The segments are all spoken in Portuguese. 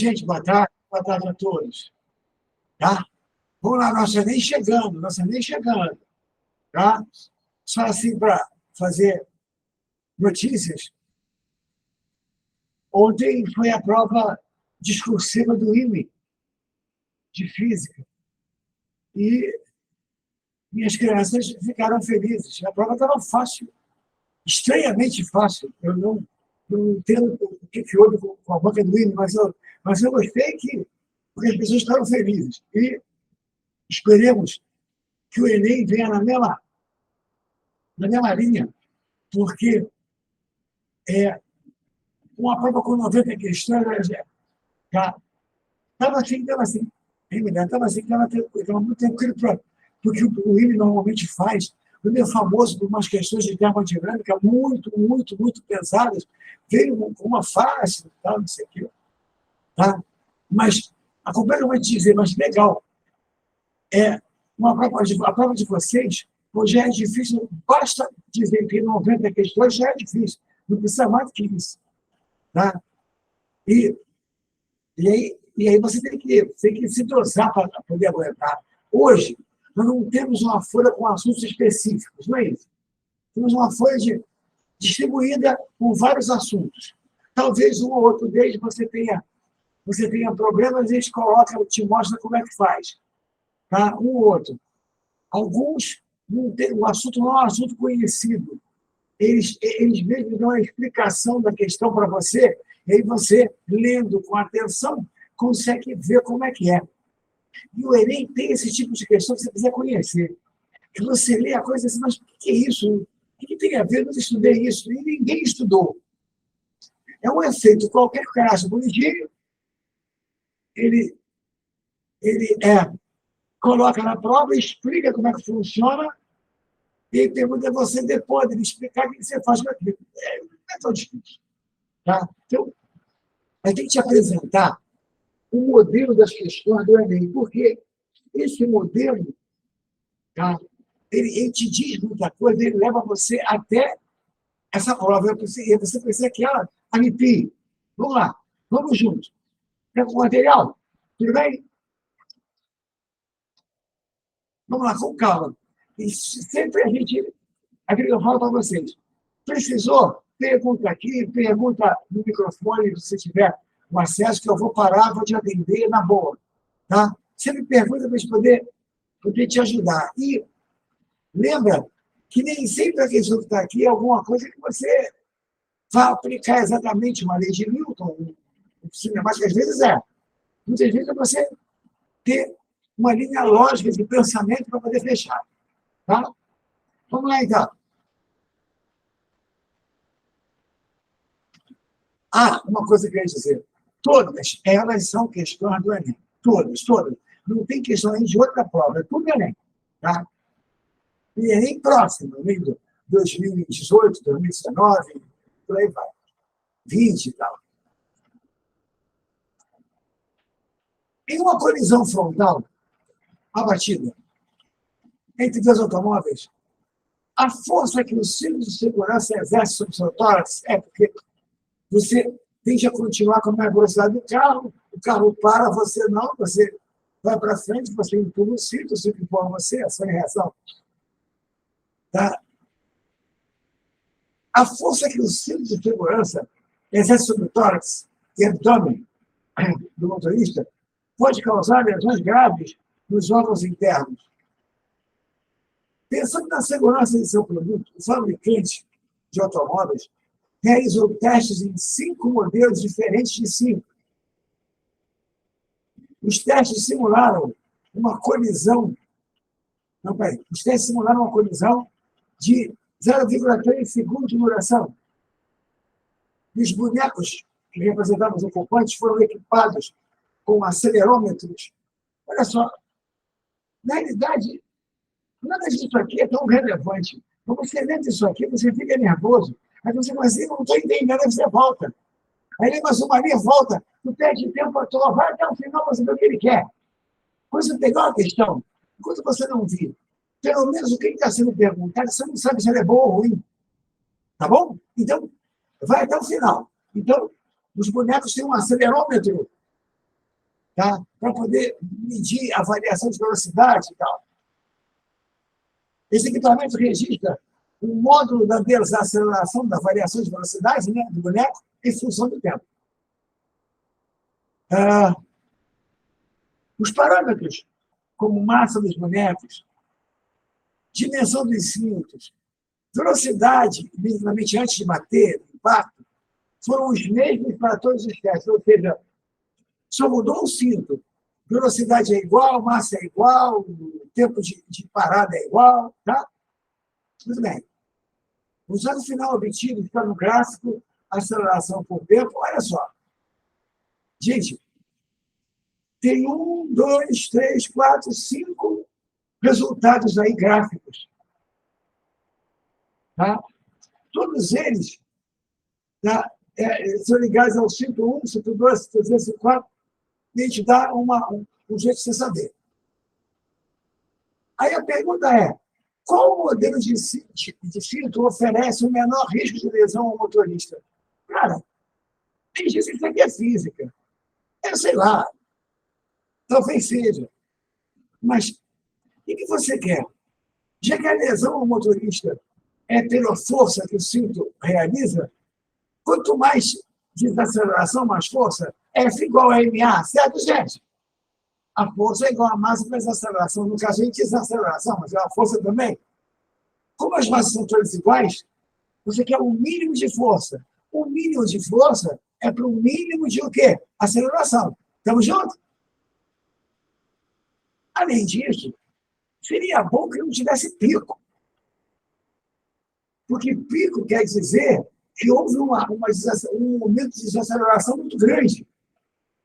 Gente, boa tarde a todos. Tá? Vamos lá, nossa nem chegando. Tá? Só assim para fazer notícias. Ontem foi a prova discursiva do IME, de física, e minhas crianças ficaram felizes. A prova estava fácil, estranhamente fácil. Eu não entendo o que houve com a banca do IME, mas eu gostei porque as pessoas ficaram felizes. E esperemos que o Enem venha na mesma linha, porque uma prova com 90 questões estava assim, estava muito tranquilo, porque o INE normalmente faz. O INE é famoso por umas questões de termodinâmica muito, muito, muito pesadas, veio com uma fácil, não sei o quê. Tá? Mas, como é que eu vou te dizer, mas legal, a prova de vocês já é difícil, basta dizer que 90 questões já é difícil, não precisa mais do que isso. Tá? E aí você tem que se dosar para poder aguentar. Hoje, nós não temos uma folha com assuntos específicos, não é isso? Temos uma folha distribuída com vários assuntos. Talvez um ou outro deles você tenha problemas e eles colocam, te mostram como é que faz. Tá? Um ou outro. Alguns, o assunto não é um assunto conhecido. Eles mesmos dão a explicação da questão para você, e aí você, lendo com atenção, consegue ver como é que é. E o Enem tem esse tipo de questão que você precisa conhecer. Que você lê a coisa e diz, mas o que é isso? O que tem a ver? Eu não estudei isso. E ninguém estudou. É um efeito qualquer que o cara acha bonitinho, ele coloca na prova, explica como é que funciona, e pergunta a você depois dele explicar o que você faz com aquilo. Não é tão difícil. Tá? Então, a gente tem que te apresentar o modelo das questões do Enem, porque esse modelo, tá, ele te diz muita coisa, ele leva você até essa prova. Você precisa que ela arrepie. Vamos lá, vamos juntos. Quer com o material? Tudo bem? Vamos lá, com calma. E sempre aquilo que eu falo para vocês, precisou? Pergunta aqui, pergunta no microfone, se tiver o acesso, que eu vou parar, vou te atender na boa. Tá? Sempre pergunta para a gente poder te ajudar. E lembra que nem sempre a questão que está aqui é alguma coisa que você vai aplicar exatamente uma lei de Newton, mas às vezes é. Muitas vezes é você ter uma linha lógica de pensamento para poder fechar. Tá? Vamos lá, então. Uma coisa que eu queria dizer. Todas elas são questões do Enem. Todas, todas. Não tem questão de outra prova. É tudo Enem. Tá? E Enem próximo, Enem 2018, 2019, por aí vai. 20 e tal. Em uma colisão frontal, abatida, entre dois automóveis, a força que o cinto de segurança exerce sobre o seu tórax é porque você tende a continuar com a mesma velocidade do carro, o carro para, você não, você vai para frente, você empurra o cinto empurra você, essa é a reação. Tá? A força que o cinto de segurança exerce sobre o tórax e abdômen do motorista pode causar lesões graves nos órgãos internos. Pensando na segurança de seu produto, o fabricante de automóveis realizou testes em 5 modelos diferentes de 5. Os testes simularam uma colisão. Os testes simularam uma colisão de 0,3 segundos de duração. E os bonecos que representavam os ocupantes foram equipados com acelerômetros. Olha só, na realidade, nada disso aqui é tão relevante. Quando você lê isso aqui, você fica nervoso. Aí você fala assim, não estou entendendo, aí você volta. Aí lê mais uma linha, volta. Tu perde tempo à toa, vai até o final para saber o que ele quer. Quando você pegar uma questão, enquanto você não vir, pelo menos o que está sendo perguntado, você não sabe se ela é boa ou ruim. Tá bom? Então, vai até o final. Então, os bonecos têm um acelerômetro tá? Para poder medir a variação de velocidade e tal. Esse equipamento registra o módulo da desaceleração, da variação de velocidade, né, do boneco em função do tempo. Os parâmetros, como massa dos bonecos, dimensão dos cintos, velocidade, imediatamente antes de bater, impacto, foram os mesmos para todos os testes. Ou seja, só mudou o cinto. Velocidade é igual, massa é igual, tempo de parada é igual, tá? Muito bem. O resultado final obtido está no gráfico, aceleração por tempo. Olha só. Gente, tem 1, 2, 3, 4, 5 resultados aí gráficos. Tá? Todos eles, tá, são ligados ao cinto 1, cinto 2, cinto 3, cinto 4, e a gente dá um jeito de você saber. Aí a pergunta é, qual modelo de cinto oferece o menor risco de lesão ao motorista? Cara, tem gente que isso aqui é física. Eu sei lá, talvez seja. Mas o que você quer? Já que a lesão ao motorista é pela força que o cinto realiza, quanto mais desaceleração, mais força, F igual a MA, certo, gente? A força é igual a massa vezes a aceleração. No caso, a gente desaceleração, mas é a força também. Como as massas são todas iguais, você quer o mínimo de força. O mínimo de força é para o mínimo de o quê? Aceleração. Estamos juntos? Além disso, seria bom que não tivesse pico. Porque pico quer dizer que houve um momento de desaceleração muito grande.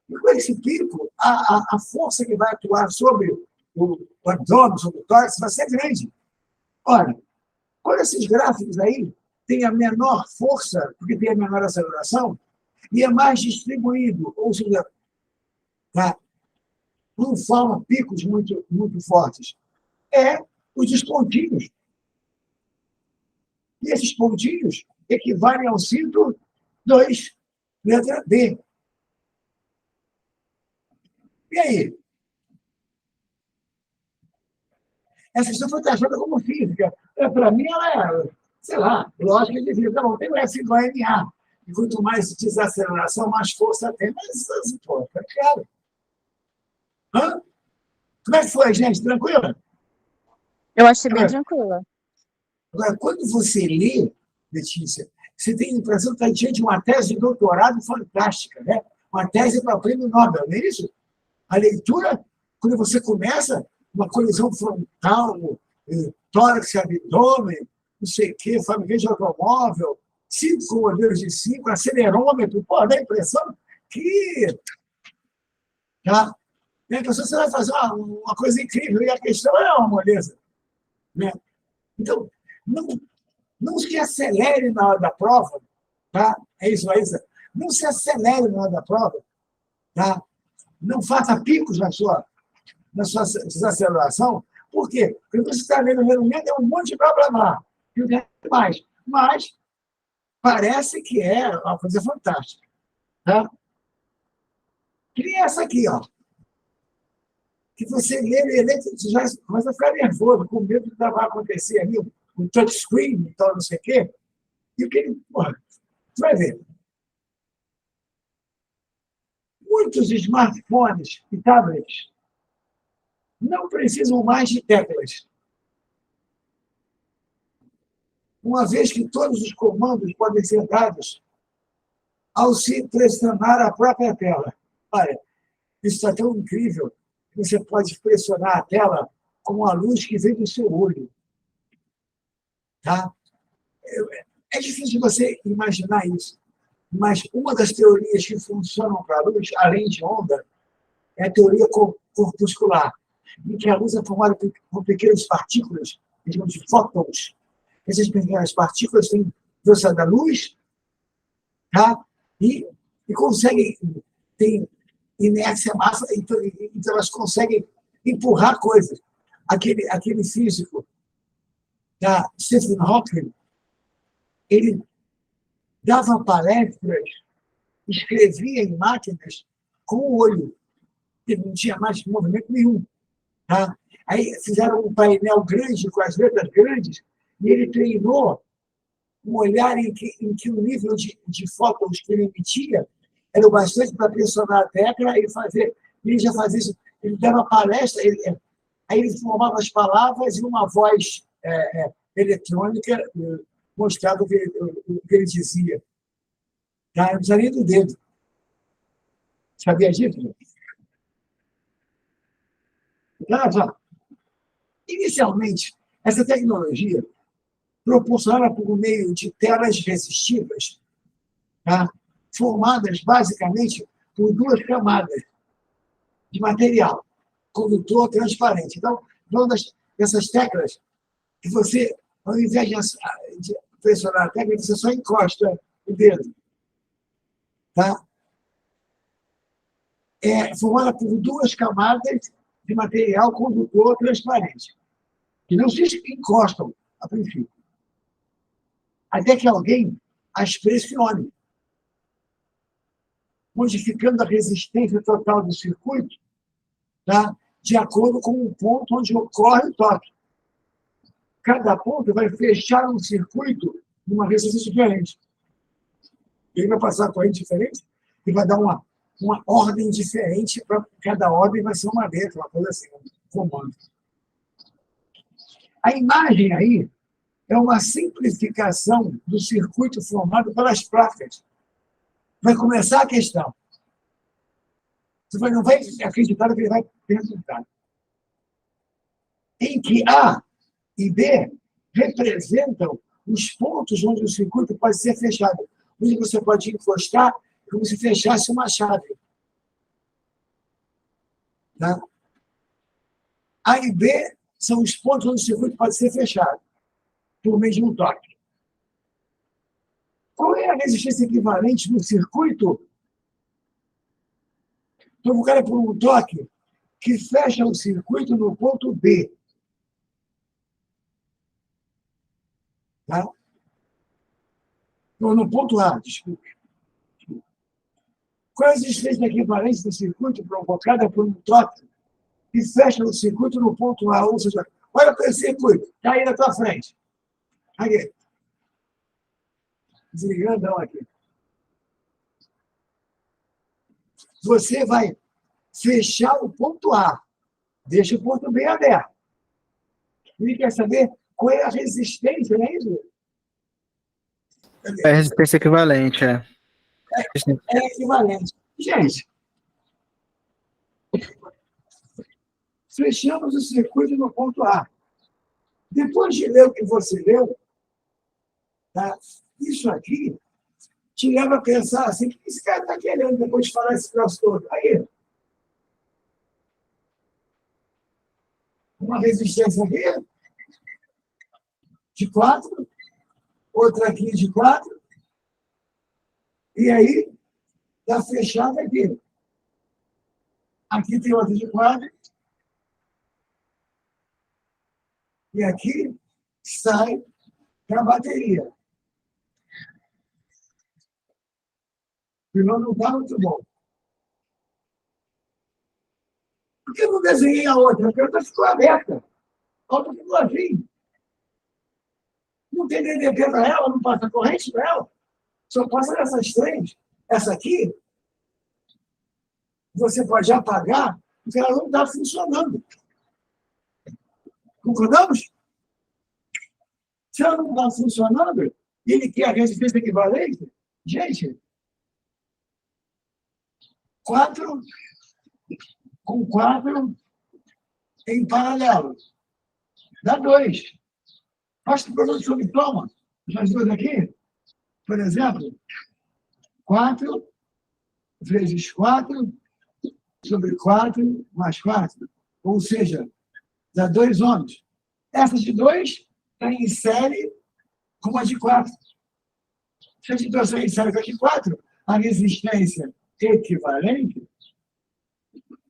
E com esse pico, a força que vai atuar sobre o abdômen, sobre o tórax, vai ser grande. Olha, quando esses gráficos aí têm a menor força, porque tem a menor aceleração, e é mais distribuído, ou seja, tá, não forma picos muito, muito fortes, é os dos pontinhos. E esses pontinhos equivalem ao cinto 2, letra D. E aí? Essa questão foi tratada como física. Para mim, ela é, sei lá, lógica de vida. Não, tem o F igual a MA. E quanto mais desaceleração, mais força tem. Mas, pô, é claro. Hã? Como é que foi, gente? Tranquilo? Eu achei bem tranquila. Agora, quando você lê, Letícia, você tem a impressão que está diante de uma tese de doutorado fantástica, né? Uma tese para prêmio Nobel, não é isso? A leitura, quando você começa, uma colisão frontal, tórax, abdômen, não sei o quê, família de automóvel, 5 modelos de 5, acelerômetro, pô, dá a impressão que... Tá? A impressão que você vai fazer uma coisa incrível, e a questão é uma moleza. Né? Então, não se acelere na hora da prova, tá? É isso, Laísa. Não se acelere na hora da prova, tá? Não faça picos na sua desaceleração. Por quê? Porque você está lendo é um monte de problema. E o que é mais? Mas parece que é uma coisa fantástica. Tá? Que nem essa aqui, ó. Que você lê, você já começa a ficar nervoso, com medo do que vai acontecer ali, um touchscreen, então não sei o quê. E o que ele. Porra, você vai ver. Muitos smartphones e tablets não precisam mais de teclas. Uma vez que todos os comandos podem ser dados ao se pressionar a própria tela. Olha, isso está tão incrível que você pode pressionar a tela com a luz que vem do seu olho. Tá? É difícil você imaginar isso, mas uma das teorias que funcionam para a luz, além de onda, é a teoria corpuscular, em que a luz é formada por pequenas partículas, que chamamos de fótons. Essas pequenas partículas têm velocidade da luz, tá? E conseguem, têm inércia, massa, então elas conseguem empurrar coisas. Aquele físico, tá? Stephen Hawking, ele dava palestras, escrevia em máquinas com o olho. não tinha mais movimento nenhum. Tá? Aí fizeram um painel grande, com as letras grandes, e ele treinou um olhar em que o nível de fótons que ele emitia era o bastante para pressionar a tecla e fazer. Ele já fazia isso. Ele dava palestra, aí ele formava as palavras e uma voz eletrônica mostrava o que ele dizia. Tá? Não precisa nem do dedo. Sabia disso? Olha só. Inicialmente, essa tecnologia proporcionada por meio de telas resistivas, tá? Formadas basicamente por duas camadas de material, condutor transparente. Então, uma dessas teclas, que você, ao invés de pressionar a tecla, você só encosta o dedo. Tá? É formada por duas camadas de material condutor transparente, que não se encostam a princípio, até que alguém as pressione, modificando a resistência total do circuito, tá? De acordo com o ponto onde ocorre o toque. Cada ponto vai fechar um circuito numa resistência diferente. Ele vai passar a corrente diferente e vai dar uma ordem diferente, para cada ordem vai ser uma letra, uma coisa assim, um comando. A imagem aí é uma simplificação do circuito formado pelas placas. Vai começar a questão. Você não vai acreditar que ele vai ter resultado. Em que A e B representam os pontos onde o circuito pode ser fechado, onde você pode encostar como se fechasse uma chave. Tá? A e B são os pontos onde o circuito pode ser fechado, por meio de um toque. Qual é a resistência equivalente no circuito provocada por um toque que fecha o circuito no ponto B? Tá? No ponto A, desculpe. Qual é a resistência equivalente do circuito provocada por um toque que fecha o circuito no ponto A? Ou seja, olha para esse circuito, está aí na tua frente. Aqui. Desligando aqui. Você vai fechar o ponto A, deixa o ponto B aberto. Ele quer saber qual é a resistência, não é isso? É a resistência equivalente, é. É equivalente. Gente, fechamos o circuito no ponto A. Depois de ler o que você leu, tá? Isso aqui te leva a pensar assim, o que esse cara está querendo depois de falar esse troço todo? Aí, uma resistência aqui de 4, outra aqui de 4, e aí está fechada aqui. Aqui tem outra de 4, e aqui sai para a bateria. O pilão não está muito bom. Por que eu não desenhei a outra? Porque a outra ficou aberta. A outra ficou assim. Não tem DDP para ela, não passa corrente para ela. Só passa nessas três. Essa aqui, você pode apagar, porque ela não está funcionando. Concordamos? Se ela não está funcionando, ele quer a resistência equivalente, gente, 4 com 4 em paralelo. Dá 2. Faça o produto sobre toma. As duas aqui, por exemplo, 4 vezes 4 sobre 4 mais 4. Ou seja, dá 2 ohms. Essa de 2 está em série com a de 4. Se a situação é em série com a de 4, a resistência equivalente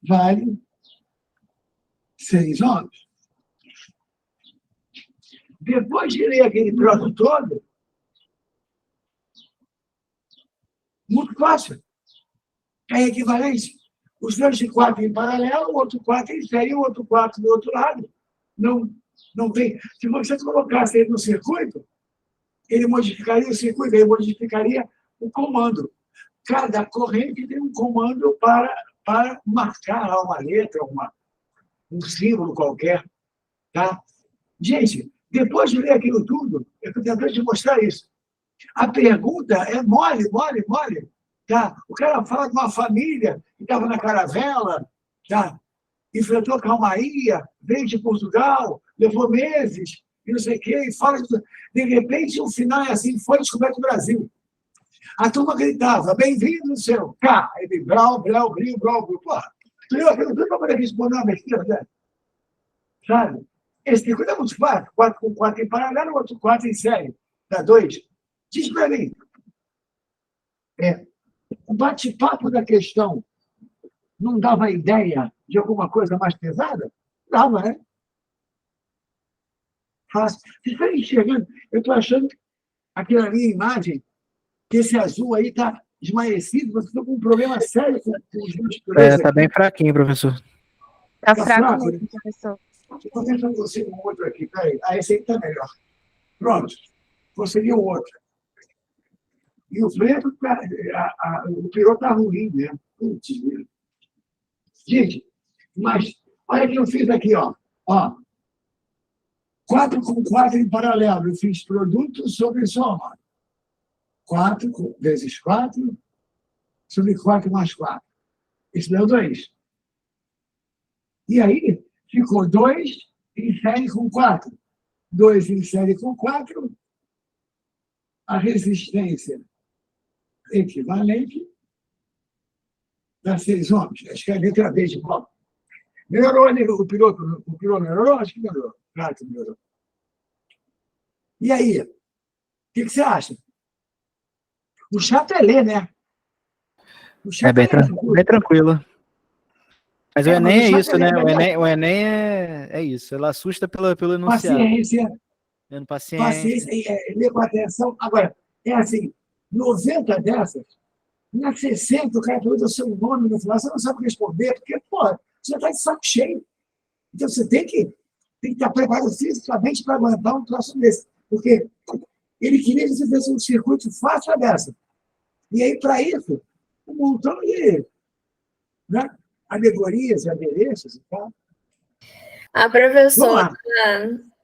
vale 6 ohms. Depois de ler aquele troço todo, muito fácil. É equivalente. os dois de 4 em paralelo, o outro 4 em série, o outro 4 do outro lado. Não tem. Se você colocasse ele no circuito, ele modificaria o circuito, ele modificaria o comando. Cada corrente tem um comando para marcar uma letra, um símbolo qualquer. Tá? Gente, depois de ler aquilo tudo, eu estou tentando te mostrar isso. A pergunta é mole. Tá? O cara fala de uma família que estava na caravela, tá? Enfrentou calmaria, veio de Portugal, levou meses, e não sei o quê, e fala de repente, o final é assim, foi descoberto o Brasil. A turma gritava, bem-vindo, seu K. Ele, brau, brio. Porra, tu leu aquilo tudo para poder responder uma besteira, né? Sabe? Esse circuito é muito fácil. 4 com 4 em paralelo, o outro 4 em série. Dá 2. Diz para mim. O bate-papo da questão não dava ideia de alguma coisa mais pesada? Dava, né? Fácil. Vocês estão enxergando? Eu estou achando que aquilo ali, a imagem, que esse azul aí está esmaecido, vocês estão com um problema sério com os meus Tá bem fraquinho, professor. Tá Tá fraco fraco, mesmo, professor. Estou tentando conseguir um outro aqui. Peraí. Esse aí está melhor. Pronto. Consegui um outro. E o preto, o pior está ruim mesmo. Putz, gente, mas olha o que eu fiz aqui, ó. 4 com 4 em paralelo. Eu fiz produto sobre soma. 4 vezes 4 sobre 4 mais 4. Isso deu 2. E aí, ficou 2 em série com 4. 2 em série com 4. A resistência equivalente das 6 ohms. Acho que é a letra B de bloco. Melhorou o piloto melhorou? Acho que melhorou. Claro que melhorou. E aí? O que você acha? O chato é ler, né? O chato É bem tranquilo. Mas o Enem é isso, né? O Enem é isso. Ela assusta pelo enunciado. Paciência. Paciência. Ler com atenção. Agora, é assim, 90 dessas, nas 60, o cara pergunta o seu nome no final, você não sabe responder, porque, pô, você já está de saco cheio. Então, você tem que estar preparado fisicamente para aguentar um troço desse. Porque ele queria que você fizesse um circuito fácil a dessa. E aí, para isso, um montão de, né, alegorias, adereços e tal. A professora,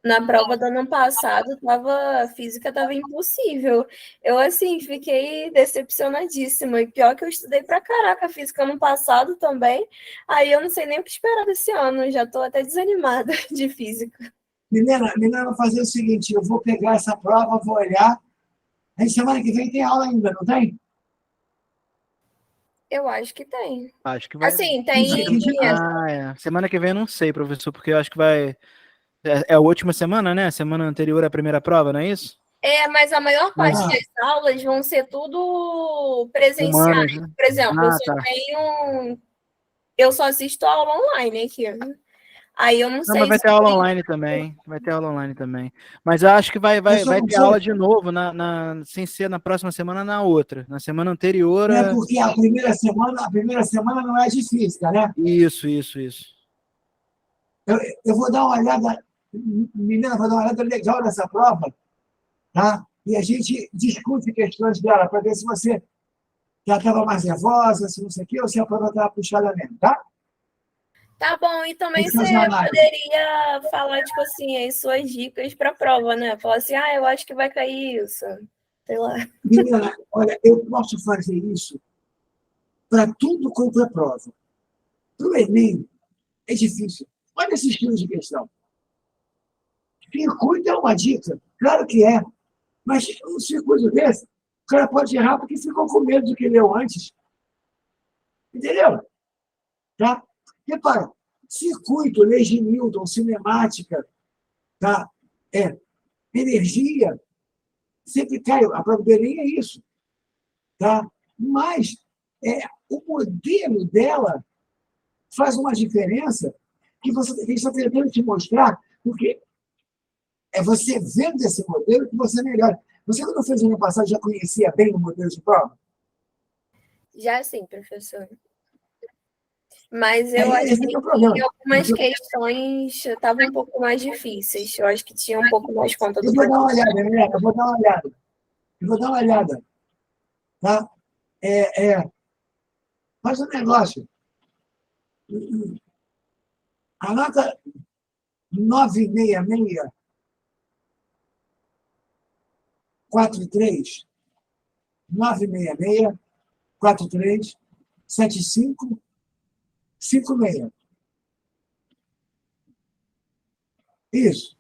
na prova do ano passado, a física estava impossível. Eu, assim, fiquei decepcionadíssima. E pior que eu estudei pra caraca a física ano passado também. Aí eu não sei nem o que esperar desse ano. Já estou até desanimada de física. Menina, vou fazer o seguinte, eu vou pegar essa prova, vou olhar. Aí semana que vem tem aula ainda, não tem? Eu acho que tem. Acho que vai. Assim, tem. Semana que vem eu não sei, professor, porque eu acho que vai. É a última semana, né? Semana anterior à primeira prova, não é isso? Mas a maior parte das aulas vão ser tudo presenciais. Humanas, né? Por exemplo, eu só assisto a aula online aqui. Aí eu não sei. Mas vai ter aula online também. Mas eu acho que vai ter aula de novo, sem ser na próxima semana, na outra. Na semana anterior. É porque a primeira semana não é de física, né? Isso. Eu vou dar uma olhada, menina, vou dar uma olhada legal nessa prova, tá? E a gente discute questões dela, para ver se você já estava mais nervosa, se não sei o quê, ou se a prova estava puxada mesmo, tá? Tá bom, e também você poderia falar, tipo assim, as suas dicas para a prova, né? Falar assim, eu acho que vai cair isso. Sei lá. Menina, olha, eu posso fazer isso para tudo quanto é prova. Para o Enem, é difícil. Olha esse estilo de questão. Circuito é uma dica, claro que é. Mas um circuito desse, o cara pode errar porque ficou com medo do que leu antes. Entendeu? Tá? Repara, circuito, lei de Newton, cinemática, tá? Energia, sempre cai. A prova do Enem é isso. Tá? Mas o modelo dela faz uma diferença que a gente está tentando te mostrar, porque é você vendo esse modelo que você melhora. Você, quando fez o ano passado, já conhecia bem o modelo de prova? Já sim, professor. Mas eu Esse achei é o que problema. algumas questões estavam um pouco mais difíceis. Eu acho que tinha um pouco mais conta Eu do vou dar uma professor. olhada, né? Eu vou dar uma olhada. Eu vou dar uma olhada. Tá? Faz um negócio. Anota 966 43 966 43 75 56. Isso.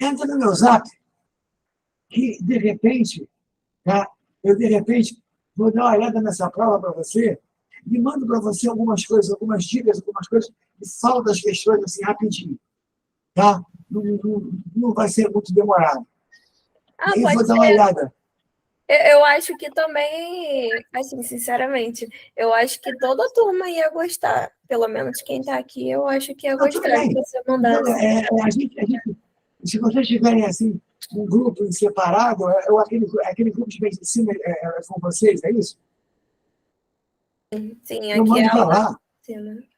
Entra no meu zap, que de repente, tá? Eu de repente vou dar uma olhada nessa prova para você e mando para você algumas coisas, algumas dicas, algumas coisas, e falo das questões assim rapidinho. Tá? Não vai ser muito demorado. Ah, E eu vou pode dar uma ser. olhada. Eu acho que também, assim, sinceramente, eu acho que toda turma ia gostar. Pelo menos quem está aqui, eu acho que ia Não, tudo gostar se bem. você mandasse. Se vocês tiverem assim, um grupo separado, ou aquele grupo de medicina com vocês, é isso? Sim, Eu aqui é mando a para aula lá. de medicina.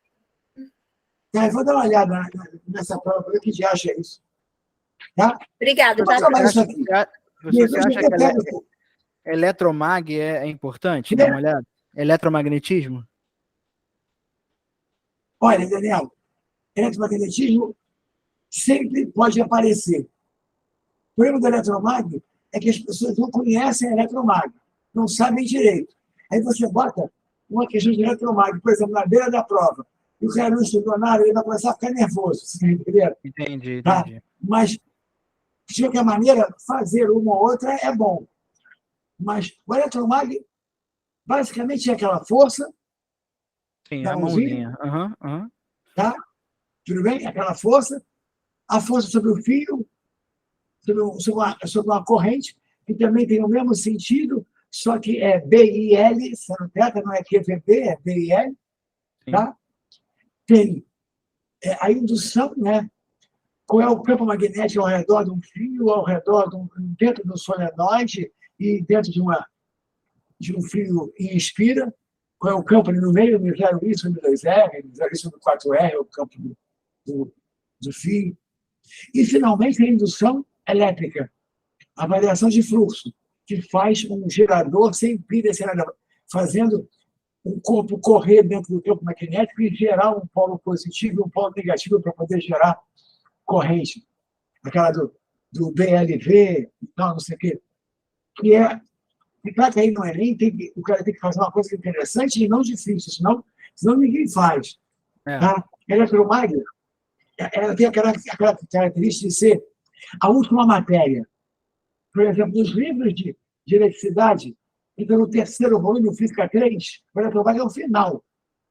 Tá? Eu vou dar uma olhada nessa prova, para ver que de acha isso. Tá? Obrigada, Eu vou tá? trabalhar isso aqui. Você acha que Pego eletromag é importante? Dá uma olhada. Eletromagnetismo? Olha, Daniel, eletromagnetismo sempre pode aparecer. O problema do eletromag é que as pessoas não conhecem eletromag, não sabem direito. Aí você bota uma questão de eletromag, por exemplo, na beira da prova, e o cara não estudou nada, ele vai começar a ficar nervoso, você está entendendo? Entendi. Tá? Mas, de qualquer maneira, fazer uma ou outra é bom. Mas o eletromag, basicamente, é aquela força Sim, da a mãozinha, mãozinha. tá? Tudo bem? Aquela força, a força sobre o fio, sobre uma corrente, que também tem o mesmo sentido, só que é BIL, você não pega, não é QVB, é BIL, tá? Tem a indução, né? Qual é o campo magnético ao redor de um fio, ao redor dentro do solenoide e dentro de um fio em espira? Qual é o campo ali no meio, no 0 isso, no 2R, no 0 isso, no 4R, é o campo do fio. E, finalmente, a indução elétrica, a variação de fluxo, que faz um gerador sem pilha, fazendo um corpo correr dentro do campo magnético e gerar um polo positivo e um polo negativo para poder gerar corrente. Aquela do BLV, não sei o quê. Que é, claro que aí no Enem o cara tem que fazer uma coisa interessante e não difícil, senão ninguém faz. Tá? Eletromag, ela tem aquela característica de ser a última matéria. Por exemplo, nos livros de eletricidade, então no terceiro volume, o Física 3, o eletromag é o final. O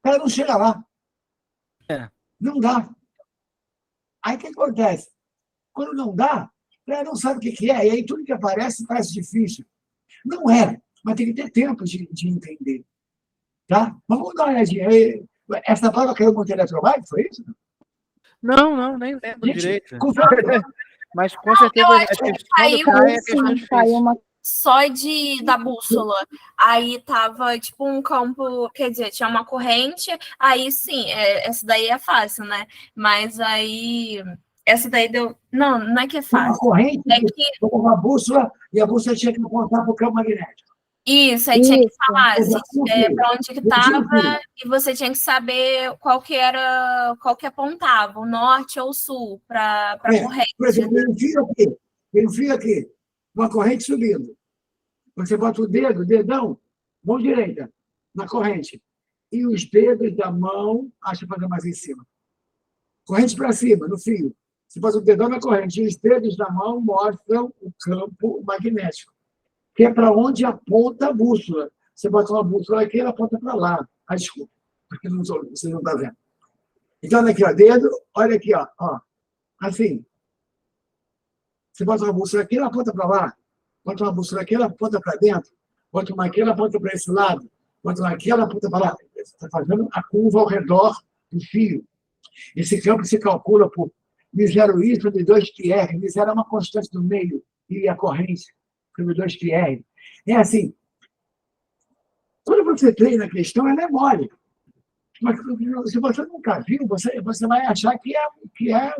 cara não chega lá. Não dá. Aí o que acontece? Quando não dá, o cara não sabe o que é, e aí tudo que aparece parece difícil. Não é, mas tem que ter tempo de entender. Tá? Mas vamos dar uma olhadinha. Essa prova caiu muito eletromag, foi isso? Não, nem lembro direito. Mas com Não, certeza, eu acho acho que que quando caiu, cai é questão Sim, difícil. caiu uma. só da bússola. Aí tava tipo um campo, quer dizer, tinha uma corrente, aí sim, essa daí é fácil, né? Mas aí essa daí deu. Não é que é Uma fácil. corrente, É que uma bússola, e a bússola tinha que apontar para o campo magnético. isso, aí tinha que Isso. falar para onde que estava e você tinha que saber qual que apontava, o norte ou o sul, para corrente. Por exemplo, tem um fio aqui, uma corrente subindo. Você bota o dedão, mão direita, na corrente. E os dedos da mão, acho que fazer mais em cima. Corrente para cima, no fio. Você bota o dedão na corrente. E os dedos da mão mostram o campo magnético, que é para onde aponta a bússola. Você bota uma bússola aqui, ela aponta para lá. Ah, desculpa, porque você não está vendo. Então, olha aqui, ó, dedo, olha aqui, ó, assim. Você bota uma bússola aqui, ela aponta para lá. Bota uma bússola aqui, ela aponta para dentro. Bota uma aqui, ela aponta para esse lado. Bota uma aqui, ela aponta para lá. Você está fazendo a curva ao redor do fio. Esse campo se calcula por μ0y sobre 2πr. μ0 é uma constante do meio e a corrente sobre 2πr. É assim. Quando você treina a questão, ela é mole. Mas se você nunca viu, você vai achar que é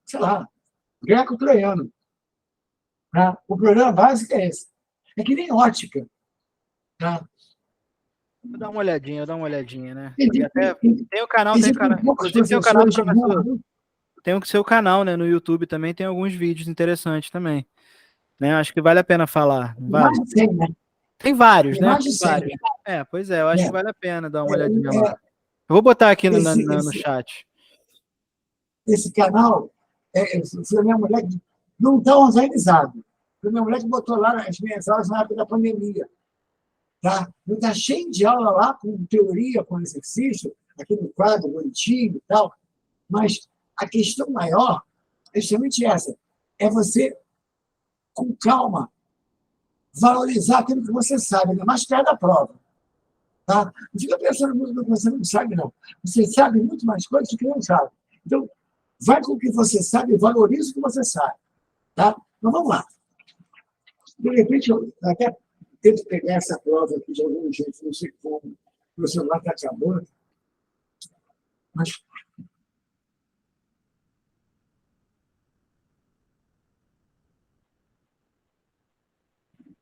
sei lá, greco-troiano. Tá? O problema básico é esse. É que nem ótica. Tá? Vou dar uma olhadinha, né? Tem Tem o canal, poucos inclusive tem o canal do professores professor. Tem o seu canal, né? No YouTube também tem alguns vídeos interessantes também. Né? Acho que vale a pena falar. Não vale? mais de 100, né? Tem vários, Tem né? mais de Tem 100. vários. Pois é, eu acho É. que vale a pena dar uma olhadinha É, lá. Eu vou botar aqui no esse chat. esse canal, foi a minha mulher que não está organizado. Foi a minha mulher que botou lá as minhas aulas na época da pandemia. Tá? Está cheio de aula lá, com teoria, com exercício, aquele quadro bonitinho e tal. Mas a questão maior é justamente essa. É você, com calma, valorizar aquilo que você sabe, ainda mais perto da prova. Tá? Não fica pensando muito no que você não sabe, não. Você sabe muito mais coisas do que não sabe. Então, vai com o que você sabe e valoriza o que você sabe. Tá? Então, vamos lá. De repente, eu até tento pegar essa prova aqui de algum jeito, não sei como. O celular está acabando. Mas.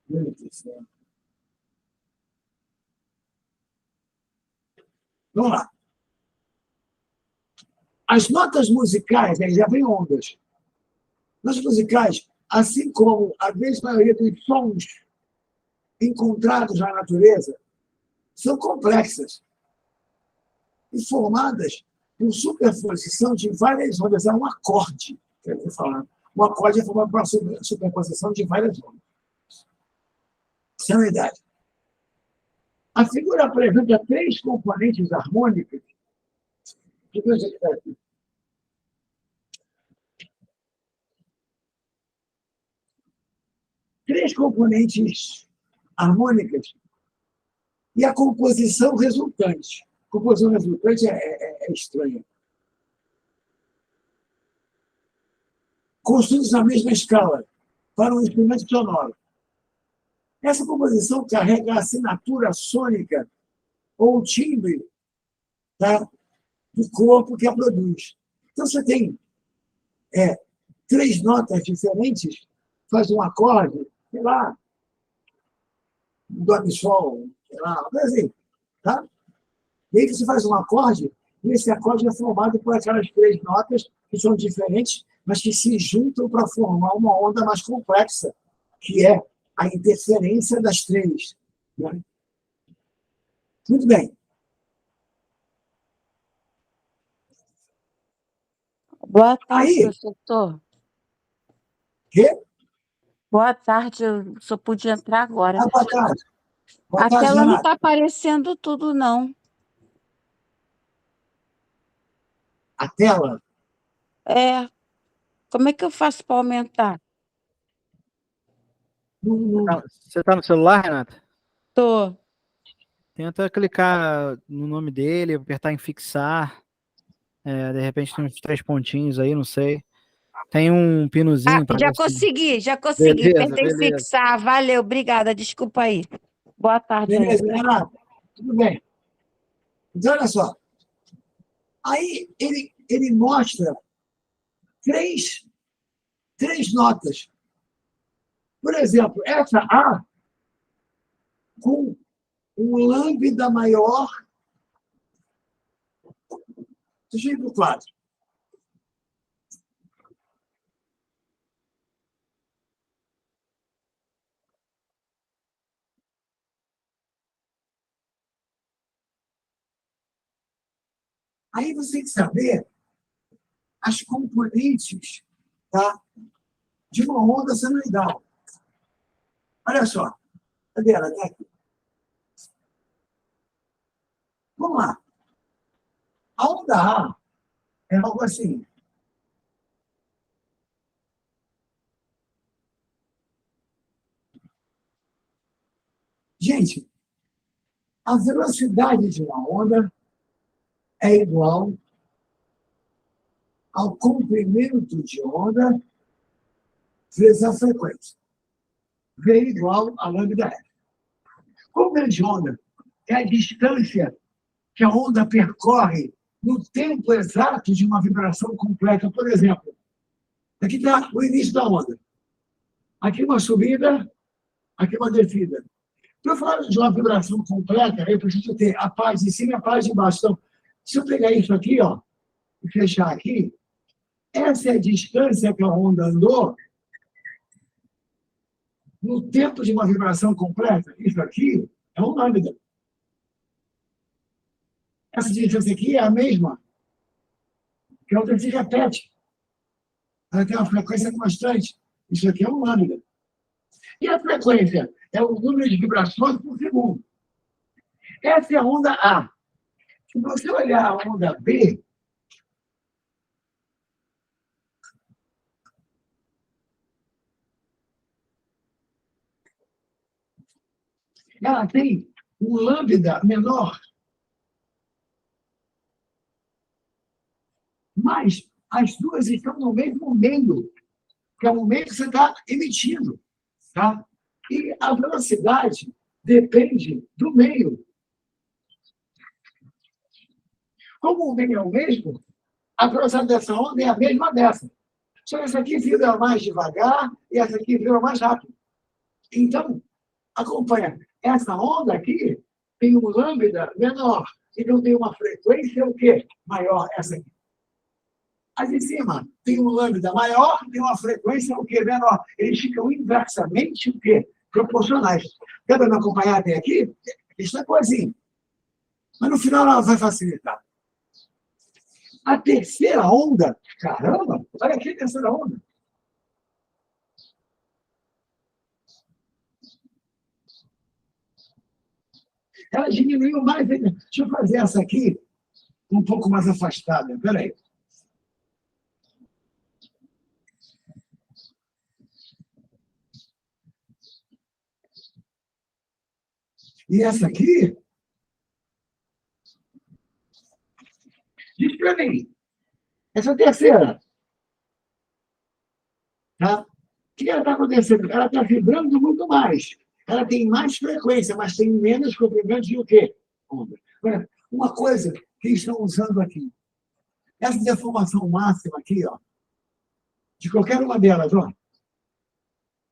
Meu Deus do céu. Vamos lá. As notas musicais, aí já vem ondas. Notas musicais, assim como a grande maioria dos sons encontrados na natureza, são complexas e formadas por superposição de várias ondas. É um acorde, que eu estou falando. Um acorde é formado por uma superposição de várias ondas. Isso é uma idade. A figura apresenta 3 componentes harmônicos. Deixa eu ver onde é que está aqui. Três componentes harmônicas e a composição resultante. A composição resultante é estranha. Construídos na mesma escala, para um instrumento sonoro. Essa composição carrega a assinatura sônica ou o timbre, tá, do corpo que a produz. Então, você tem 3 notas diferentes, faz um acorde, sei lá, do mi sol, sei lá, assim, tá? E aí você faz um acorde, e esse acorde é formado por aquelas 3 notas que são diferentes, mas que se juntam para formar uma onda mais complexa, que é a interferência das 3. Né? Muito bem. Boa tarde, Aí, professor. quê? Boa tarde, eu só pude entrar agora. Boa tarde. Boa A tarde, tela não Renata. está aparecendo tudo, não. A tela? Como é que eu faço para aumentar? Você tá no celular, Renata? Tô. Tenta clicar no nome dele, apertar em fixar. De repente tem uns 3 pontinhos aí, não sei. Tem um pinozinho. Já consegui. Apertei Beleza. fixar. Valeu, obrigada. Desculpa aí. Boa tarde. Beleza, Renata. Tudo bem. Então, olha só. Aí, ele mostra 3 notas. Por exemplo, essa A com um lambda maior. Deixa eu ir para o quadro. Aí você tem que saber as componentes, tá, de uma onda senoidal. Olha só. Cadê ela? Tá aqui. Vamos lá. A onda A é algo assim. Gente, a velocidade de uma onda é igual ao comprimento de onda vezes a frequência. V igual a lambda F. Comprimento de onda é a distância que a onda percorre no tempo exato de uma vibração completa. Por exemplo, aqui está o início da onda. Aqui uma subida, aqui uma descida. Para eu falar de uma vibração completa, eu preciso ter a paz de cima e a paz de baixo. Então, se eu pegar isso aqui, ó, e fechar aqui, essa é a distância que a onda andou no tempo de uma vibração completa. Isso aqui é um lambda. Essa distância aqui é a mesma que a outra se repete. Ela tem uma frequência constante. Isso aqui é um lambda. E a frequência é o número de vibrações por segundo. Essa é a onda A. Se você olhar a onda B, ela tem um lambda menor. Mas as duas estão no mesmo meio, que é o meio que você está emitindo. Tá? E a velocidade depende do meio. Como o meio é o mesmo, a velocidade dessa onda é a mesma dessa. Só que essa aqui vibra mais devagar e essa aqui vibra mais rápido. Então, acompanha. Essa onda aqui tem um lambda menor. Então, tem uma frequência o quê? Maior, essa aqui. As de cima tem um lambda maior, tem uma frequência o quê? Menor. Eles ficam inversamente o quê? Proporcionais. Quer me acompanhar até aqui? Isso é coisinha. Mas no final ela vai facilitar. A terceira onda, caramba, olha aqui a terceira onda. Ela diminuiu mais. Deixa eu fazer essa aqui um pouco mais afastada. Espera aí. E essa aqui, diz para mim, essa terceira, tá? O que ela está acontecendo? Ela está vibrando muito mais. Ela tem mais frequência, mas tem menos comprimento de o quê? Onda. Uma coisa que estão usando aqui, essa deformação máxima aqui, ó, de qualquer uma delas, ó,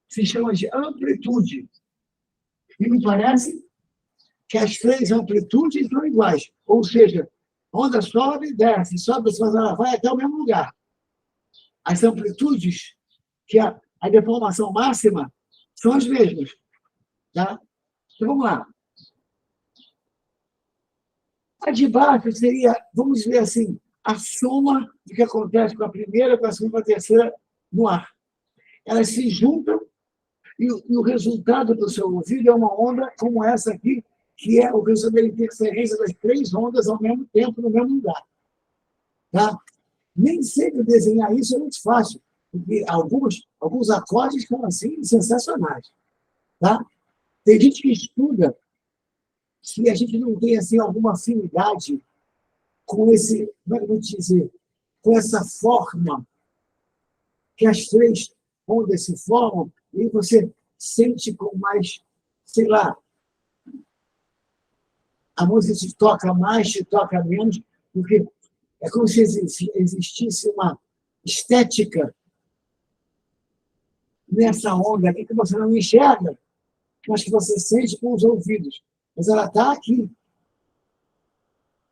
se chama de amplitude. E me parece que as três amplitudes são iguais. Ou seja, onda sobe, desce, sobe, mas ela vai até o mesmo lugar. As amplitudes, que é a deformação máxima, são as mesmas. Tá? Então, vamos lá. A de baixo seria, vamos dizer assim, a soma do que acontece com a primeira, com a segunda, com a terceira no ar. Elas se juntam e o resultado do seu ouvido é uma onda como essa aqui, que é o resultado da interferência das três ondas ao mesmo tempo, no mesmo lugar. Tá? Nem sempre desenhar isso é muito fácil, porque alguns acordes estão assim sensacionais. Tá? Tem gente que estuda se a gente não tem assim, alguma afinidade com esse, como é que eu vou dizer, com essa forma que as três ondas se formam, e você sente com mais, sei lá, a música te toca mais, te toca menos, porque é como se existisse uma estética nessa onda aqui que você não enxerga, mas que você sente com os ouvidos. Mas ela está aqui.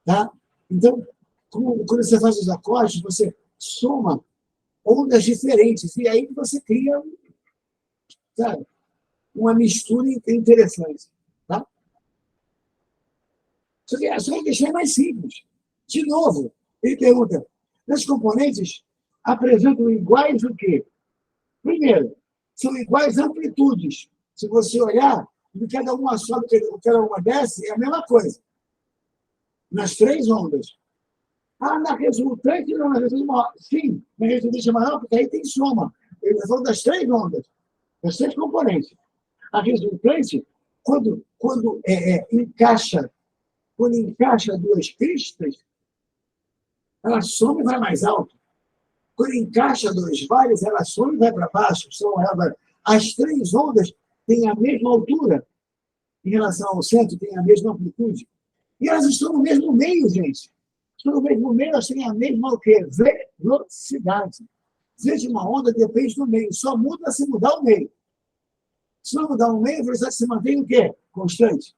Tá? Então, quando você faz os acordes, você soma ondas diferentes, e aí você cria, sabe, uma mistura interessante. Tá? Só que a questão é mais simples. De novo, ele pergunta, os componentes apresentam iguais o quê? Primeiro, são iguais amplitudes. Se você olhar, de cada uma sobe, cada uma desce, é a mesma coisa. Nas três ondas. Ah, na resultante, não, na resultante maior. Sim, na resultante maior, porque aí tem soma. Eu estou falando das três ondas, das três componentes. A resultante, quando encaixa duas cristas, ela soma e vai mais alto. Quando encaixa dois vales, ela soma e vai para baixo. As três ondas têm a mesma altura. em relação ao centro, têm a mesma amplitude. E elas estão no mesmo meio, gente. Estão no mesmo meio, elas têm a mesma o quê? Velocidade. V de uma onda depende do meio. Só muda se mudar o meio. Se não mudar o meio, a velocidade se mantém o quê? Constante.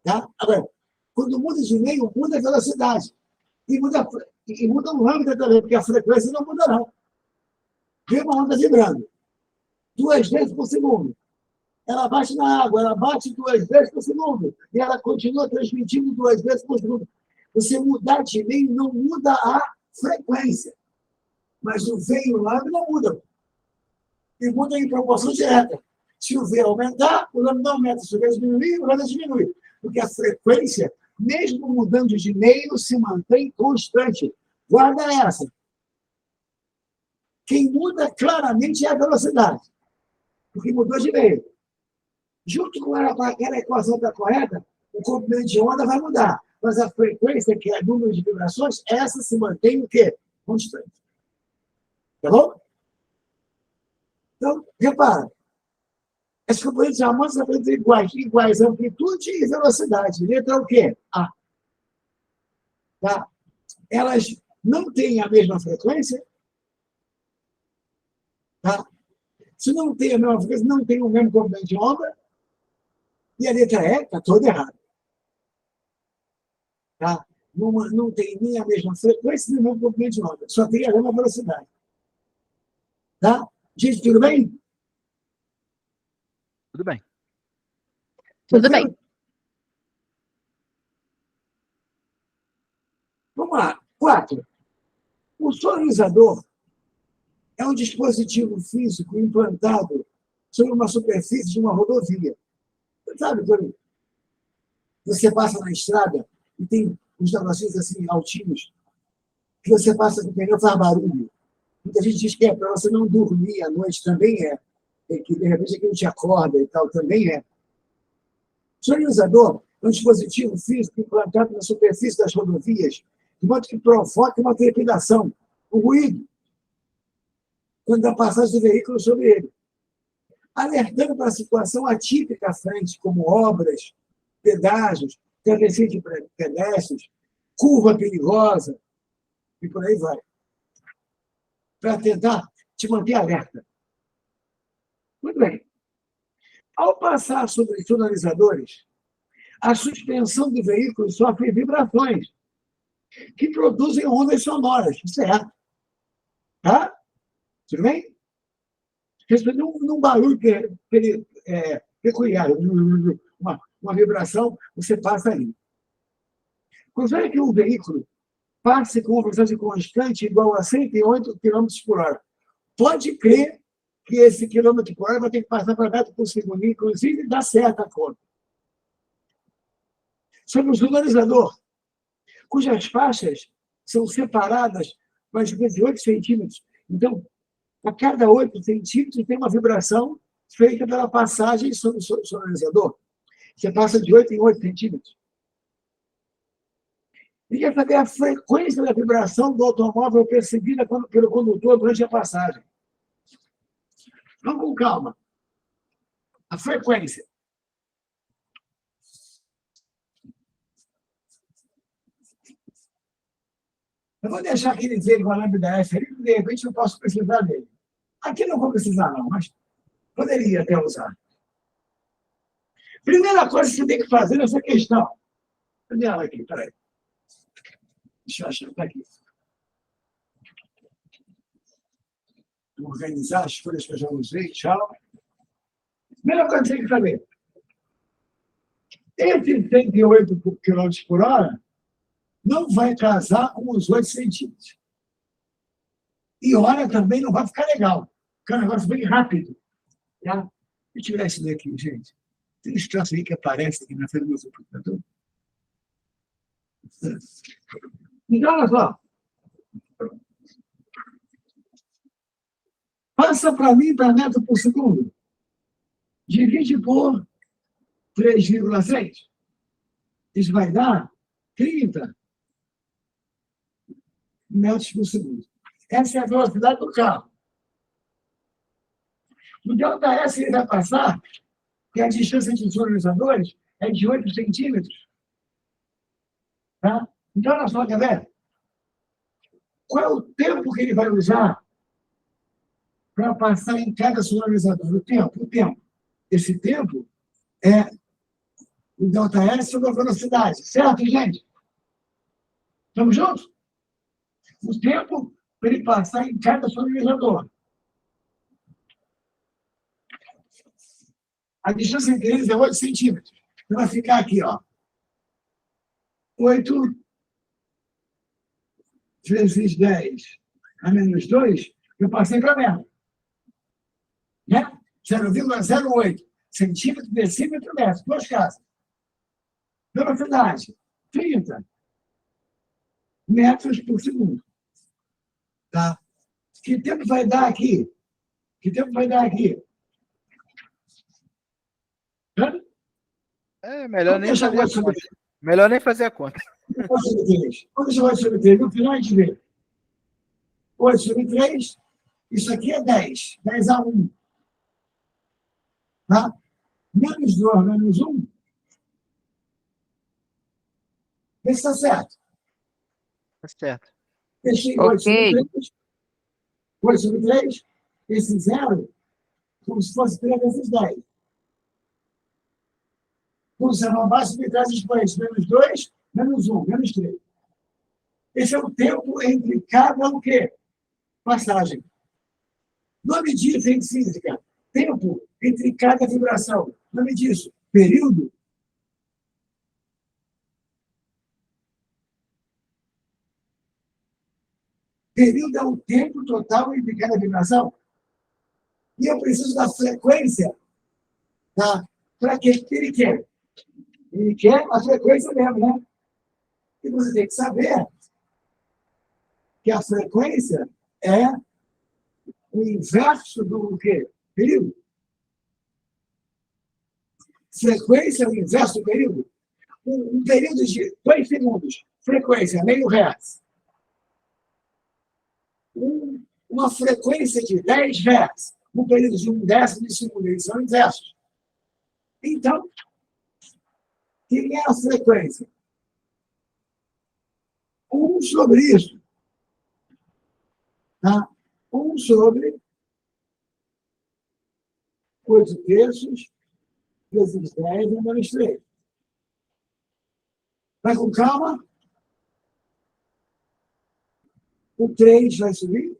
Tá? Agora, quando muda de meio, muda a velocidade. E muda o lambda também, porque a frequência não muda, não. Vem uma onda vibrando 2 vezes por segundo. Ela bate na água, ela bate 2 vezes por segundo. E ela continua transmitindo 2 vezes por segundo. Você mudar de meio não muda a frequência. Mas o V e o lambda não mudam. E muda em proporção direta. Se o V aumentar, o lambda aumenta. Se o V diminuir, o lambda diminui. Porque a frequência, mesmo mudando de meio, se mantém constante. Guarda essa. Quem muda claramente é a velocidade. Porque mudou de meio. Junto com aquela equação está correta, o comprimento de onda vai mudar. Mas a frequência, que é o número de vibrações, essa se mantém o quê? Constante. Tá bom? Então, repara. As componentes harmônicas são iguais amplitude e velocidade. Letra o quê? A. Tá? Elas não têm a mesma frequência. Tá? Se não tem a mesma frequência, não tem o mesmo comprimento de onda. E a letra E está toda errada. Tá? Não tem nem a mesma frequência, nem o mesmo comprimento de onda. Só tem a mesma velocidade. Tá? Gente, tudo bem? Tudo bem. Tudo bem. Vamos lá. 4. O sonorizador é um dispositivo físico implantado sobre uma superfície de uma rodovia. Você sabe, quando você passa na estrada e tem uns negocinhos assim, altinhos, que você passa com o pneu, faz barulho. Muita gente diz que é para você não dormir à noite, também é. Que de repente aquilo te acorda e tal, também é. O sonorizador é um dispositivo físico implantado na superfície das rodovias, de modo que provoca uma trepidação, um ruído, quando dá passagem do veículo sobre ele, alertando para a situação atípica à frente, como obras, pedágios, travessia de pedestres, curva perigosa, e por aí vai. Para tentar te manter alerta. Muito bem. Ao passar sobre os sonorizadores, a suspensão do veículo sofre vibrações que produzem ondas sonoras, certo? Tá? Tudo bem? Responde num barulho peculiar, uma vibração, você passa ali. Considere que um veículo passe com uma velocidade constante igual a 108 km por hora. Pode crer que esse quilômetro por hora vai ter que passar para metro por segundo, inclusive dá certo a conta. Sobre o sonorizador, cujas faixas são separadas mais ou menos de 8 centímetros. Então, a cada 8 centímetros tem uma vibração feita pela passagem sobre o sonorizador. Você passa de 8 em 8 centímetros. E quer saber a frequência da vibração do automóvel percebida pelo condutor durante a passagem. Vamos com calma. A frequência. Eu vou deixar aquele ver com a lambda F ali, de repente eu posso precisar dele. Aqui não vou precisar, não, mas poderia até usar. Primeira coisa que você tem que fazer nessa questão. Cadê ela aqui? Peraí. Deixa eu achar. Está aqui. Vou organizar as folhas que eu já usei. Tchau. Primeira coisa que você tem que saber. Esse 108 km por hora não vai casar com os 8 centímetros. E hora também não vai ficar legal. Porque é um negócio bem rápido. Tá? Deixa eu tirar isso daqui, gente. Tem um troço aí que aparece aqui na frente do meu computador. Então, olha só. Passa para mim para metro por segundo. Divide por 3,6. Isso vai dar 30 metros por segundo. Essa é a velocidade do carro. No delta S ele vai passar que a distância entre os sonorizadores é de 8 centímetros. Tá? Então, olha só, quer ver? Qual é o tempo que ele vai usar para passar em cada sonorizador? O tempo. Esse tempo é o ΔS sobre a velocidade. Certo, gente? Estamos juntos? O tempo para ele passar em cada sonorizador. A distância entre eles é 8 centímetros. Então, vai ficar aqui, ó. 8 vezes 10 a menos 2, eu passei para metro. Né? 0,08 centímetro, decímetro, metro. Duas casas. Velocidade, 30 metros por segundo. Tá? Que tempo vai dar aqui? Que tempo vai dar aqui? Hã? Melhor nem fazer a conta. Melhor nem fazer a conta. Quando você vai sobre 3, no final a gente vê. 8 sobre 3, isso aqui é 10. 10 a 1. Tá? Menos 2, menos 1. Vê se está certo. Tá certo. Deixei 8 Ok. sobre 3. 8 sobre 3. Esse 0, como se fosse 3 vezes 10. Pulsando abaixo sobre 3 expoentes. Menos 2, menos 1, menos 3. Esse é o tempo entre cada o quê? Passagem. Nome disso em física. Tempo entre cada vibração. Nome disso. Período. Período é o tempo total entre cada vibração. E eu preciso da frequência. Tá? Para quê? O que ele quer? Ele quer a frequência mesmo, né? E você tem que saber que a frequência é o inverso do quê? Período. Frequência é o inverso do período. Um período de 2 segundos. Frequência, meio hertz. Uma frequência de 10 hertz. Um período de 1/10 de segundo. Eles são inversos. Então, quem é a frequência? 1 sobre isso. Tá? 1 sobre 8 terços vezes 10 menos 3. Vai com calma. O 3 vai subir.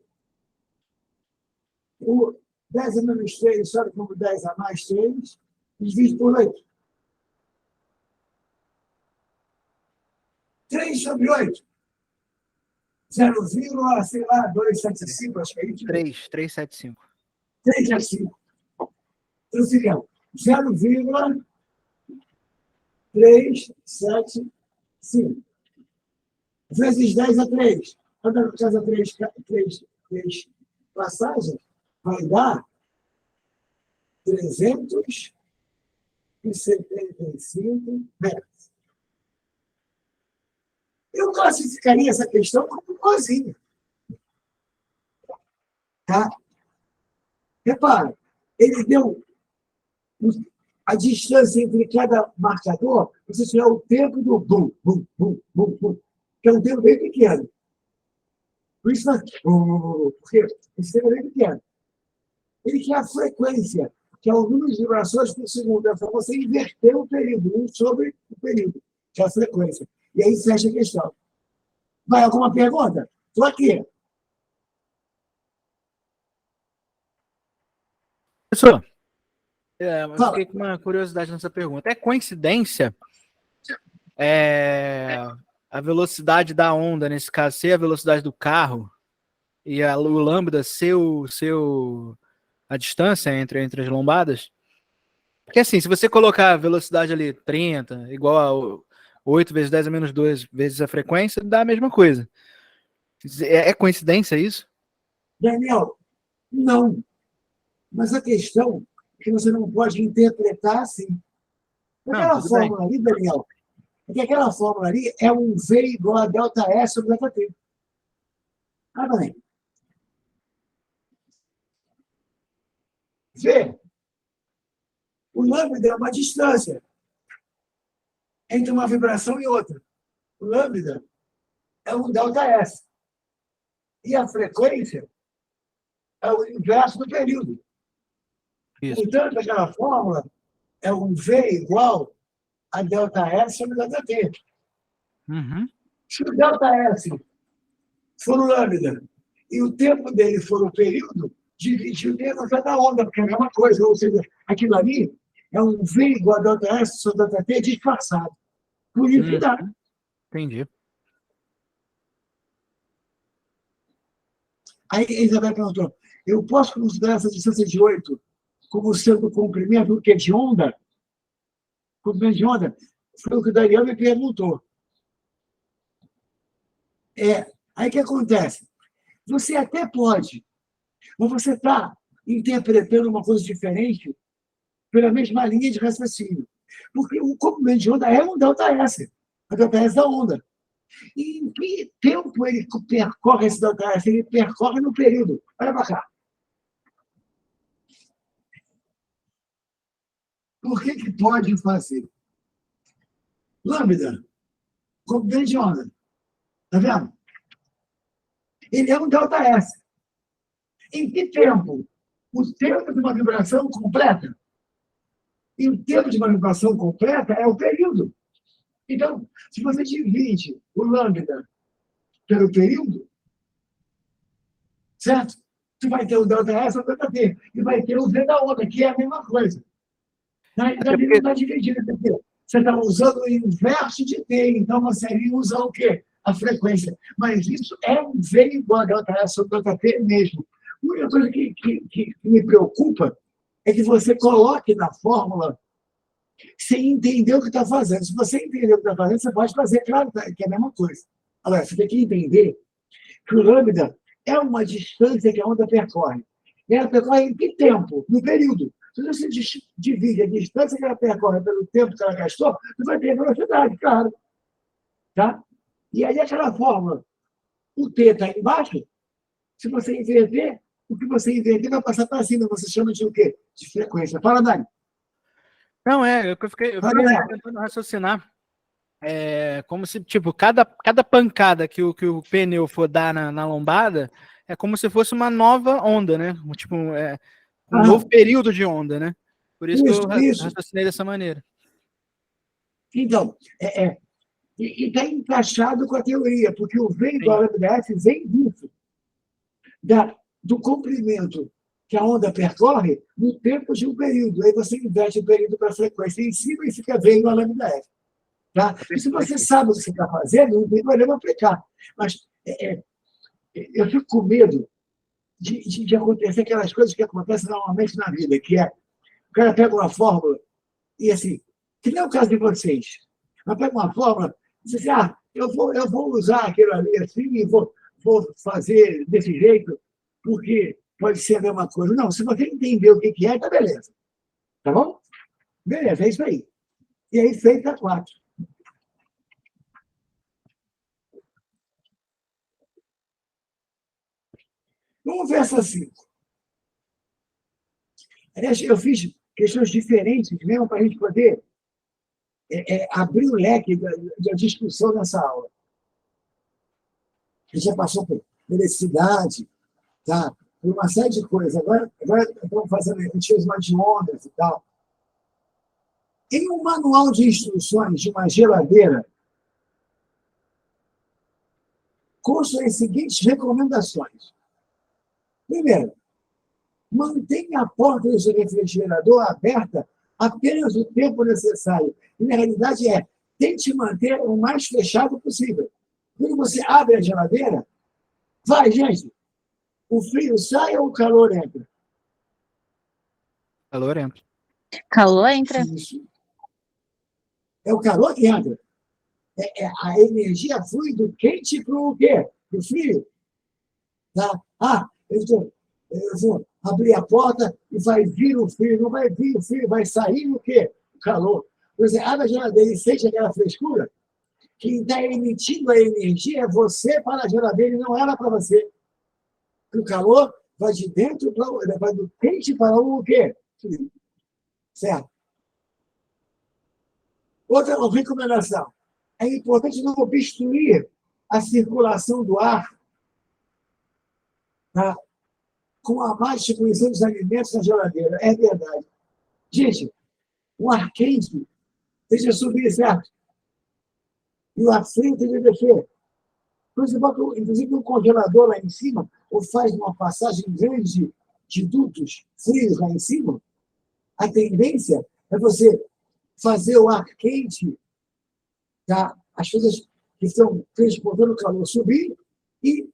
O 10 a menos 3 sobe como 10 a mais 3. Divide por 8. 3 sobre 8. 0, sei lá, 275, acho que é isso. 375. 3 a 5. Então seria 0,375. Vezes 10 a 3. Cada casa 3 passagens vai dar 375 metros. Eu classificaria essa questão como cozinha. Tá? Repara, ele deu a distância entre cada marcador, você tiver o tempo do bum, bum, bum, bum, bum, que é um tempo bem pequeno. Por isso, porque esse tempo é bem pequeno. Ele quer a frequência, que é o número de vibrações por segundo. É para você inverter o período, 1 sobre o período, que é a frequência. E aí fecha a questão. Vai alguma pergunta? Estou aqui. Professor, eu Fala. fiquei com uma curiosidade nessa pergunta. É coincidência a velocidade da onda, nesse caso, ser a velocidade do carro e o lambda ser a distância entre as lombadas? Porque assim, se você colocar a velocidade ali 30, igual a 8 vezes 10 a menos 2 vezes a frequência, dá a mesma coisa. É coincidência isso? Daniel, não. Mas a questão é que você não pode interpretar assim. Aquela Tudo fórmula ali, Daniel, é que aquela fórmula ali é um V igual a delta S sobre delta T. Ah, bem. V O lambda é uma distância entre uma vibração e outra. O lambda é um ΔS. E a frequência é o inverso do período. Isso. Portanto, aquela fórmula é um V igual a ΔS sobre ΔT. Uhum. Se o ΔS for o lambda e o tempo dele for o período, divide o tempo da onda, porque é a mesma coisa. Ou seja, aquilo ali é um V igual a ΔS sobre ΔT disfarçado. Por isso que dá. Entendi. Aí a Isabel perguntou, eu posso considerar essa distância de 8 como sendo comprimento do que de onda? Comprimento de onda? Foi o que o Daniel me perguntou. Aí o que acontece? Você até pode, mas você está interpretando uma coisa diferente pela mesma linha de raciocínio. Porque o comprimento de onda é um ΔS, a ΔS da onda. E em que tempo ele percorre esse ΔS? Ele percorre no período. Olha para cá. Por que pode fazer? Lambda, comprimento de onda. Está vendo? Ele é um ΔS. Em que tempo? O tempo de uma vibração completa. E o tempo de uma vibração completa é o período. Então, se você divide o lambda pelo período, certo? Você vai ter o ΔS ou o ΔT. E vai ter o V da onda, que é a mesma coisa. Na realidade, não está dividido. Você está usando o inverso de T. Então, você iria usar o quê? A frequência. Mas isso é um V igual a ΔS ou ΔT mesmo. A única coisa que me preocupa é que você coloque na fórmula sem entender o que está fazendo. Se você entender o que está fazendo, você pode fazer, claro, que é a mesma coisa. Agora, você tem que entender que o lambda é uma distância que a onda percorre. E ela percorre em que tempo? No período. Se você divide a distância que ela percorre pelo tempo que ela gastou, você vai ter velocidade, claro. Tá? E aí, aquela fórmula, o T está embaixo, se você inverter, o que você inverter vai passar para cima. Você chama de o quê? De frequência. Fala, Dani. Não, eu fiquei tentando raciocinar. Como se, tipo, cada pancada que o pneu for dar na lombada é como se fosse uma nova onda, né? Tipo, um novo período de onda, né? Por isso que eu raciocinei dessa maneira. Então, e está encaixado com a teoria, porque o V igual a ΔS vem disso, do comprimento que a onda percorre no tempo de um período. Aí você inverte o período para a frequência em cima e fica V igual a ΔS. Tá? E se você sabe o que você está fazendo, não tem problema aplicar. Mas eu fico com medo de acontecer aquelas coisas que acontecem normalmente na vida, que é o cara pega uma fórmula e assim, que não é o caso de vocês, mas pega uma fórmula e diz assim, eu vou usar aquilo ali assim e vou fazer desse jeito, porque pode ser a mesma coisa. Não, se você entender o que é, tá beleza. Tá bom? Beleza, é isso aí. E aí, feita a 4. Vamos ver essa 5. Aliás, eu fiz questões diferentes mesmo para a gente poder abrir o leque da discussão nessa aula. A gente já passou por eletricidade, tá? Por uma série de coisas. Agora estamos fazendo uma de ondas e tal. Em um manual de instruções de uma geladeira, constam as seguintes recomendações. Primeiro, mantenha a porta do seu refrigerador aberta apenas o tempo necessário. E, na realidade, tente manter o mais fechado possível. Quando você abre a geladeira, vai, gente, o frio sai ou o calor entra? Calor entra. Calor entra. Isso. É o calor que entra. A energia flui do quente para o quê? Do frio. Tá? Eu vou abrir a porta e vai vir o frio. Não vai vir o frio, vai sair o quê? O calor. Você abre a geladeira e sente aquela frescura. Quem está emitindo a energia é você para a geladeira e não ela para você. O calor vai de dentro para vai do quente para o quê? Frio. Certo? Outra recomendação. É importante não obstruir a circulação do ar, tá? Com a má distribuição dos alimentos na geladeira. É verdade. Gente, o ar quente deixa subir, certo? E o ar frio tem que descer. Quando você bota, inclusive, um congelador lá em cima, ou faz uma passagem grande de dutos frios lá em cima, a tendência é você fazer o ar quente, tá? As coisas que estão transportando o calor subir e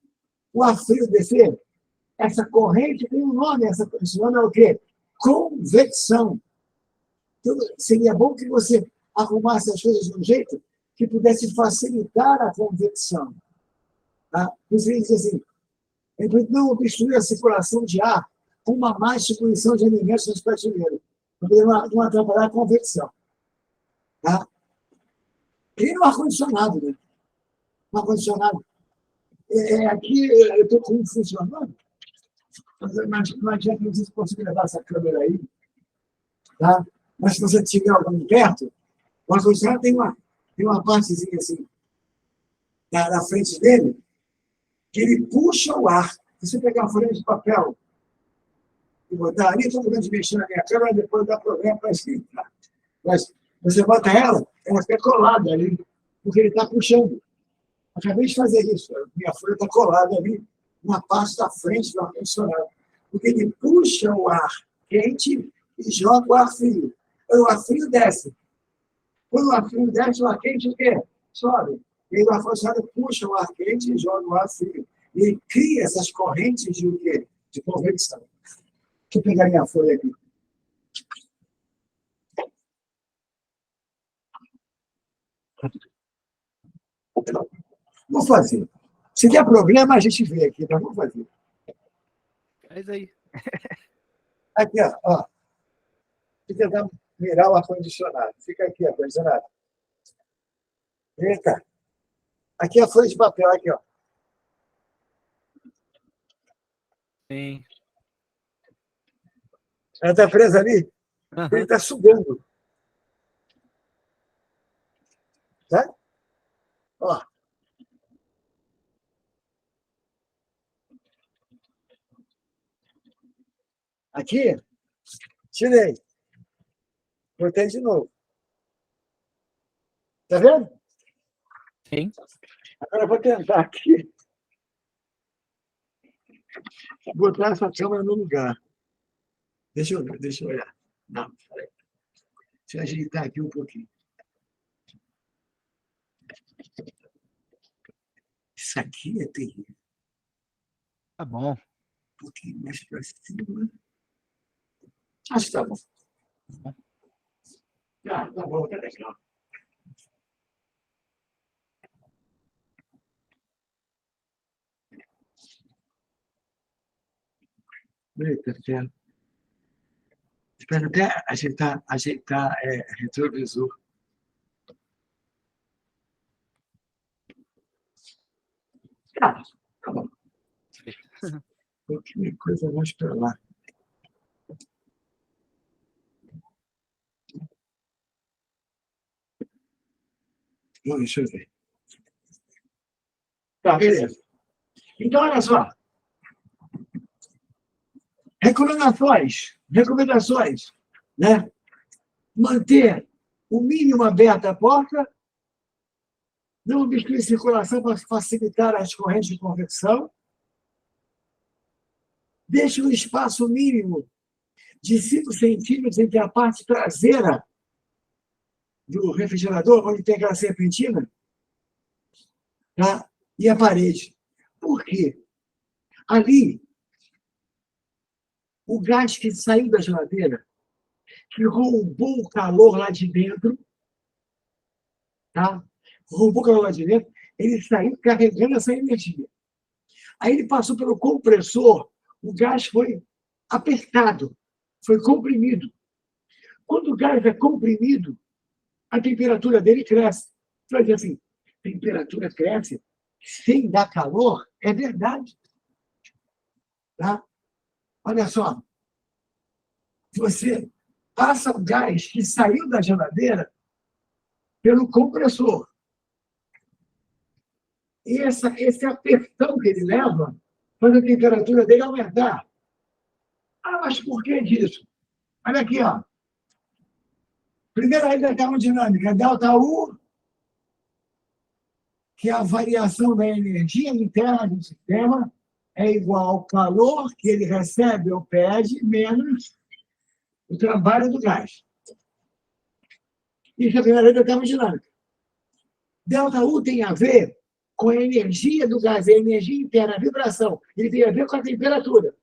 o ar frio descer. Essa corrente tem um nome, esse nome é o quê? Convecção. Então, seria bom que você arrumasse as coisas de um jeito que pudesse facilitar a convecção. Tá? Você diz assim, não obstruir a circulação de ar com uma má distribuição de alimentos nas prateleiras, para poder não atrapalhar a convecção. Tá? E no ar-condicionado, né? No ar-condicionado. Aqui eu estou com um funcionando, mas não adianta, não sei se consigo levar essa câmera aí, tá? Mas se você tiver algum perto, o ar-condicionado tem uma partezinha assim, na frente dele, que ele puxa o ar. Se você pegar uma folha de papel e botar ali, estou podendo mexer na minha câmera, depois dá problema para esquentar. Mas você bota ela fica colada ali, porque ele está puxando. Acabei de fazer isso. Minha folha está colada ali, na parte da frente do ar-condicionado. Porque ele puxa o ar quente e joga o ar frio. O ar frio desce. Quando o ar frio desce, o ar quente o quê? Sobe. E o ar-condicionado puxa o ar quente e joga o ar frio. E cria essas correntes de o quê? De convecção. Deixa eu pegar minha folha aqui. Vou fazer. Se der problema, a gente vê aqui, mas vamos fazer. Faz aí. Aqui, ó. Vou tentar virar o ar-condicionado. Fica aqui, ar-condicionado. Vem cá. Aqui é a folha de papel, aqui, ó. Sim. Ela está presa ali? Uhum. Ele está sugando. Tá? Ó. Aqui, tirei. Botei de novo. Tá vendo? Sim. Agora eu vou tentar aqui botar essa câmera no lugar. Deixa eu ver, deixa eu olhar. Não, peraí. Deixa eu ajeitar aqui um pouquinho. Isso aqui é terrível. Tá bom. Um pouquinho mais para cima. Acho que tá bom. Tá bom, tá legal. Eita, ferro. Espera até ajeitar retrovisor. Tá bom. Um pouquinho coisa mais para lá. Bom, deixa eu ver. Tá, beleza. Então, olha só. Recomendações, né? Manter o mínimo aberta a porta, não obstruir circulação para facilitar as correntes de convecção, deixe um espaço mínimo de 5 centímetros entre a parte traseira do refrigerador, onde tem aquela serpentina, tá? E a parede. Por quê? Ali, o gás que saiu da geladeira, que roubou o calor lá de dentro, tá? Roubou o calor lá de dentro, ele saiu carregando essa energia. Aí ele passou pelo compressor, o gás foi apertado, foi comprimido. Quando o gás é comprimido, a temperatura dele cresce. Você vai dizer assim, temperatura cresce sem dar calor? É verdade. Tá? Olha só, você passa o gás que saiu da geladeira pelo compressor. E esse apertão que ele leva faz a temperatura dele aumentar. Ah, mas por que disso? Olha aqui, ó. Primeira lei da termodinâmica, ΔU, que é a variação da energia interna do sistema, é igual ao calor que ele recebe ou pede, menos o trabalho do gás. Isso é a primeira lei da termodinâmica. ΔU tem a ver com a energia do gás, a energia interna, a vibração. Ele tem a ver com a temperatura.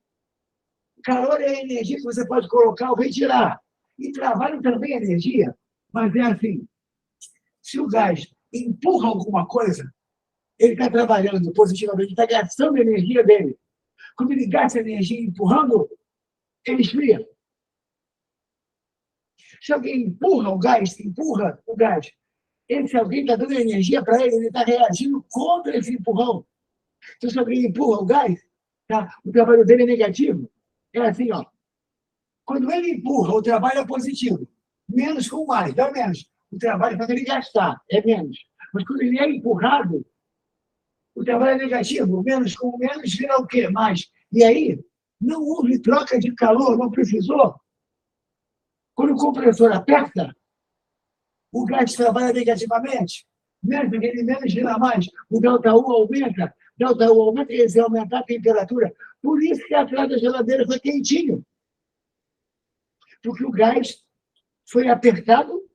O calor é a energia que você pode colocar ou retirar. E trabalho também é energia. Mas é assim, se o gás empurra alguma coisa, ele está trabalhando positivamente, está gastando a energia dele. Quando ele gasta energia empurrando, ele esfria. Se alguém empurra o gás, esse alguém está dando energia para ele está reagindo contra esse empurrão. Então, se alguém empurra o gás, tá? O trabalho dele é negativo. É assim, ó. Quando ele empurra, o trabalho é positivo. Menos com mais, dá menos. O trabalho faz ele gastar, é menos. Mas quando ele é empurrado, o trabalho é negativo. Menos com menos vira o quê? Mais. E aí, não houve troca de calor, não precisou. Quando o compressor aperta, o gás trabalha negativamente. Menos ele menos vira mais. O ΔU aumenta. ΔU aumenta e ele aumentar a temperatura. Por isso que atrás da geladeira foi quentinho. Porque o gás foi apertado,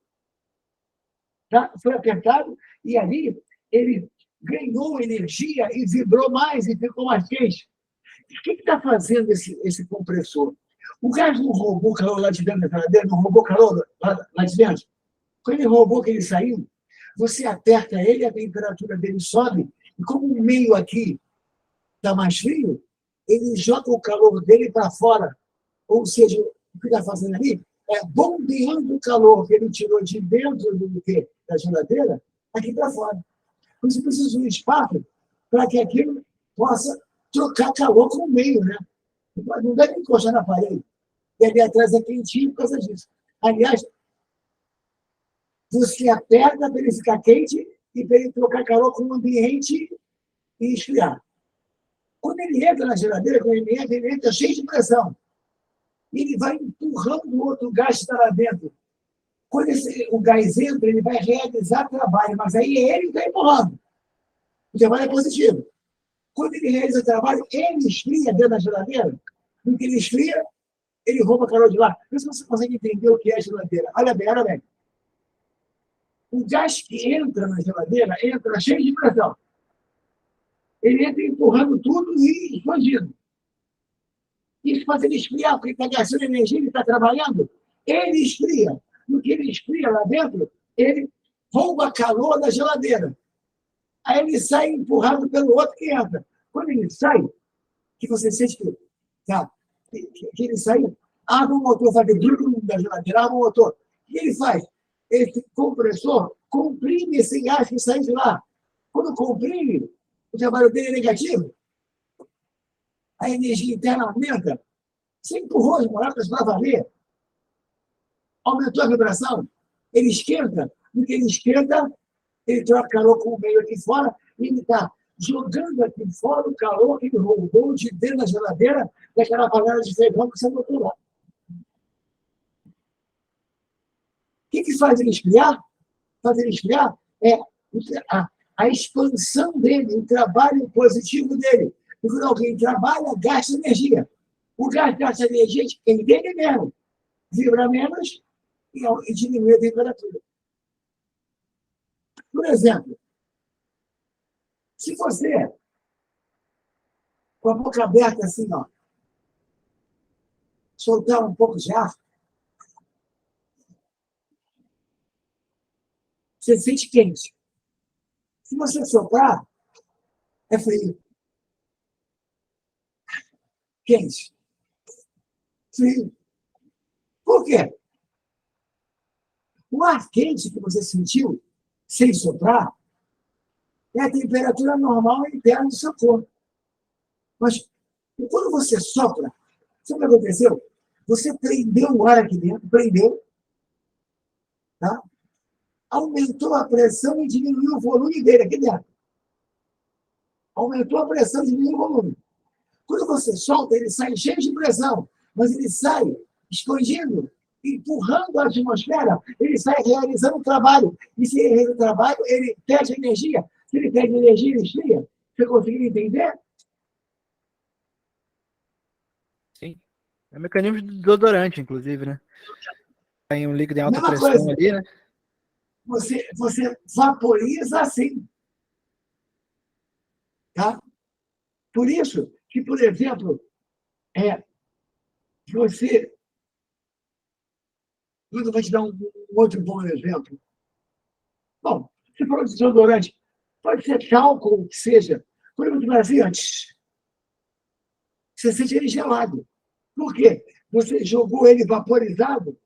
tá? Foi apertado, e ali ele ganhou energia e vibrou mais e ficou mais quente. O que está fazendo esse compressor? O gás não roubou calor lá de dentro da geladeira, não roubou calor lá de dentro? Quando ele roubou, que ele saiu, você aperta ele, a temperatura dele sobe, e como o meio aqui está mais frio, ele joga o calor dele para fora. Ou seja, o que está fazendo ali é bombeando o calor que ele tirou de dentro da geladeira aqui para fora. Por isso precisa de um espaço para que aquilo possa trocar calor com o meio, né? Não deve encostar na parede. E ali atrás é quentinho por causa disso. Aliás, você aperta para ele ficar quente e para ele trocar calor com o ambiente e esfriar. Quando ele entra na geladeira, ele entra cheio de pressão. Ele vai empurrando o outro gás que está lá dentro. Quando o gás entra, ele vai realizar trabalho, mas aí ele está empurrando. O trabalho é positivo. Quando ele realiza o trabalho, ele esfria dentro da geladeira. No que ele esfria, ele rouba calor de lá. Por isso você consegue entender o que é a geladeira. Olha bem, olha bem. O gás que entra na geladeira entra cheio de pressão. Ele entra empurrando tudo e expandindo. Isso faz ele esfriar, porque ele está gastando energia, ele está trabalhando. Ele esfria. No que ele esfria lá dentro, ele rouba calor da geladeira. Aí ele sai empurrado pelo outro que entra. Quando ele sai, que você sente que ele sai, abre o motor, faz o da geladeira, abre o motor. O que ele faz? Esse compressor comprime esse gás que sai de lá. Quando comprime, o trabalho dele é negativo. A energia interna aumenta. Você empurrou as moléculas para valer. Aumentou a vibração. Ele esquenta. No que ele esquenta, ele troca calor com o meio aqui fora e ele está jogando aqui fora o calor que ele roubou de dentro da geladeira daquela panela de feijão que você botou lá. O que faz ele esfriar? Faz ele esfriar é a expansão dele, o trabalho positivo dele. E quando alguém trabalha, gasta energia. O gás gasta energia de quem dele mesmo. Vibra menos e diminui a temperatura. Por exemplo, se você, com a boca aberta assim, ó, soltar um pouco de ar, você sente quente. Se você soprar, é frio. Quente. Frio. Por quê? O ar quente que você sentiu, sem soprar, é a temperatura normal interna do seu corpo. Mas quando você sopra, sabe o que aconteceu? Você prendeu o ar aqui dentro, prendeu, tá? aumentou a pressão e diminuiu o volume dele aqui dentro. Aumentou a pressão e diminuiu o volume. Quando você solta, ele sai cheio de pressão, mas ele sai expandindo, empurrando a atmosfera, ele sai realizando o trabalho. E se ele realiza o trabalho, ele perde energia. Se ele perde energia, ele esfria. Você conseguiu entender? Sim. É um mecanismo de desodorante, inclusive, né? Tem um líquido em alta Mesma pressão coisa. ali, né? Você vaporiza assim. Tá? Por isso que, por exemplo, você... Eu vou te dar um outro bom exemplo. Bom, você falou de desodorante. Pode ser talco, o que seja. Quando você vai assim, antes, você sente ele gelado. Por quê? Você jogou ele vaporizado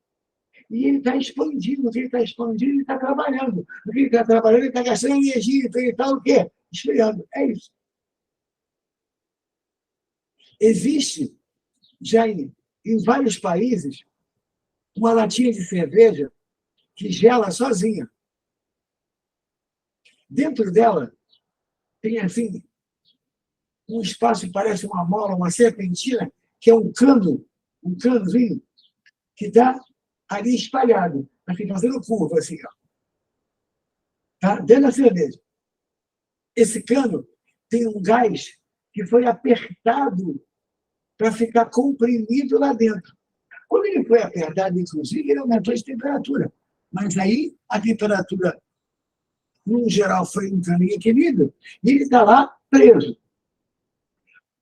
e ele está expandindo. O que ele está expandindo, ele está trabalhando. O que ele está trabalhando, ele está gastando energia. Então ele está o quê? Esfriando. É isso. Existe, já em vários países, uma latinha de cerveja que gela sozinha. Dentro dela tem, assim, um espaço que parece uma mola, uma serpentina, que é um canozinho, que está ali espalhado, assim, fazendo curva, assim, ó. Tá? Dentro da cerveja. Esse cano tem um gás que foi apertado para ficar comprimido lá dentro. Quando ele foi apertado, inclusive, ele aumentou de temperatura. Mas aí a temperatura, no geral, foi um caminho equilíbrio, e ele está lá preso.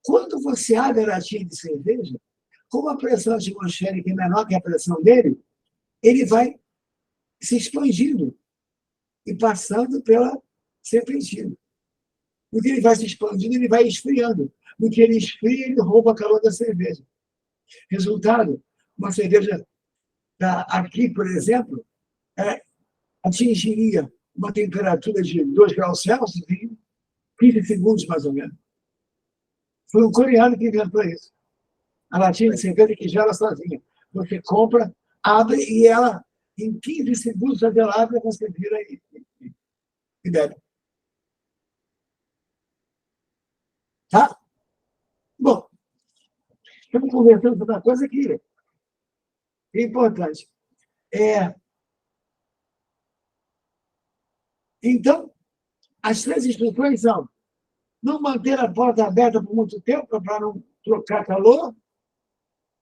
Quando você abre a latinha de cerveja, como a pressão atmosférica é menor que a pressão dele, ele vai se expandindo e passando pela serpentina. No que ele vai se expandindo, ele vai esfriando. No que ele esfria, ele rouba o calor da cerveja. Resultado, uma cerveja aqui, por exemplo, atingiria uma temperatura de 2 graus Celsius em 15 segundos, mais ou menos. Foi um coreano que inventou isso. A latinha de cerveja que gela sozinha. Você compra, abre e ela, em 15 segundos, ela abre, você vira e bebe. Tá? Bom, estamos conversando sobre uma coisa que é importante. Então, as 3 instruções são: não manter a porta aberta por muito tempo para não trocar calor,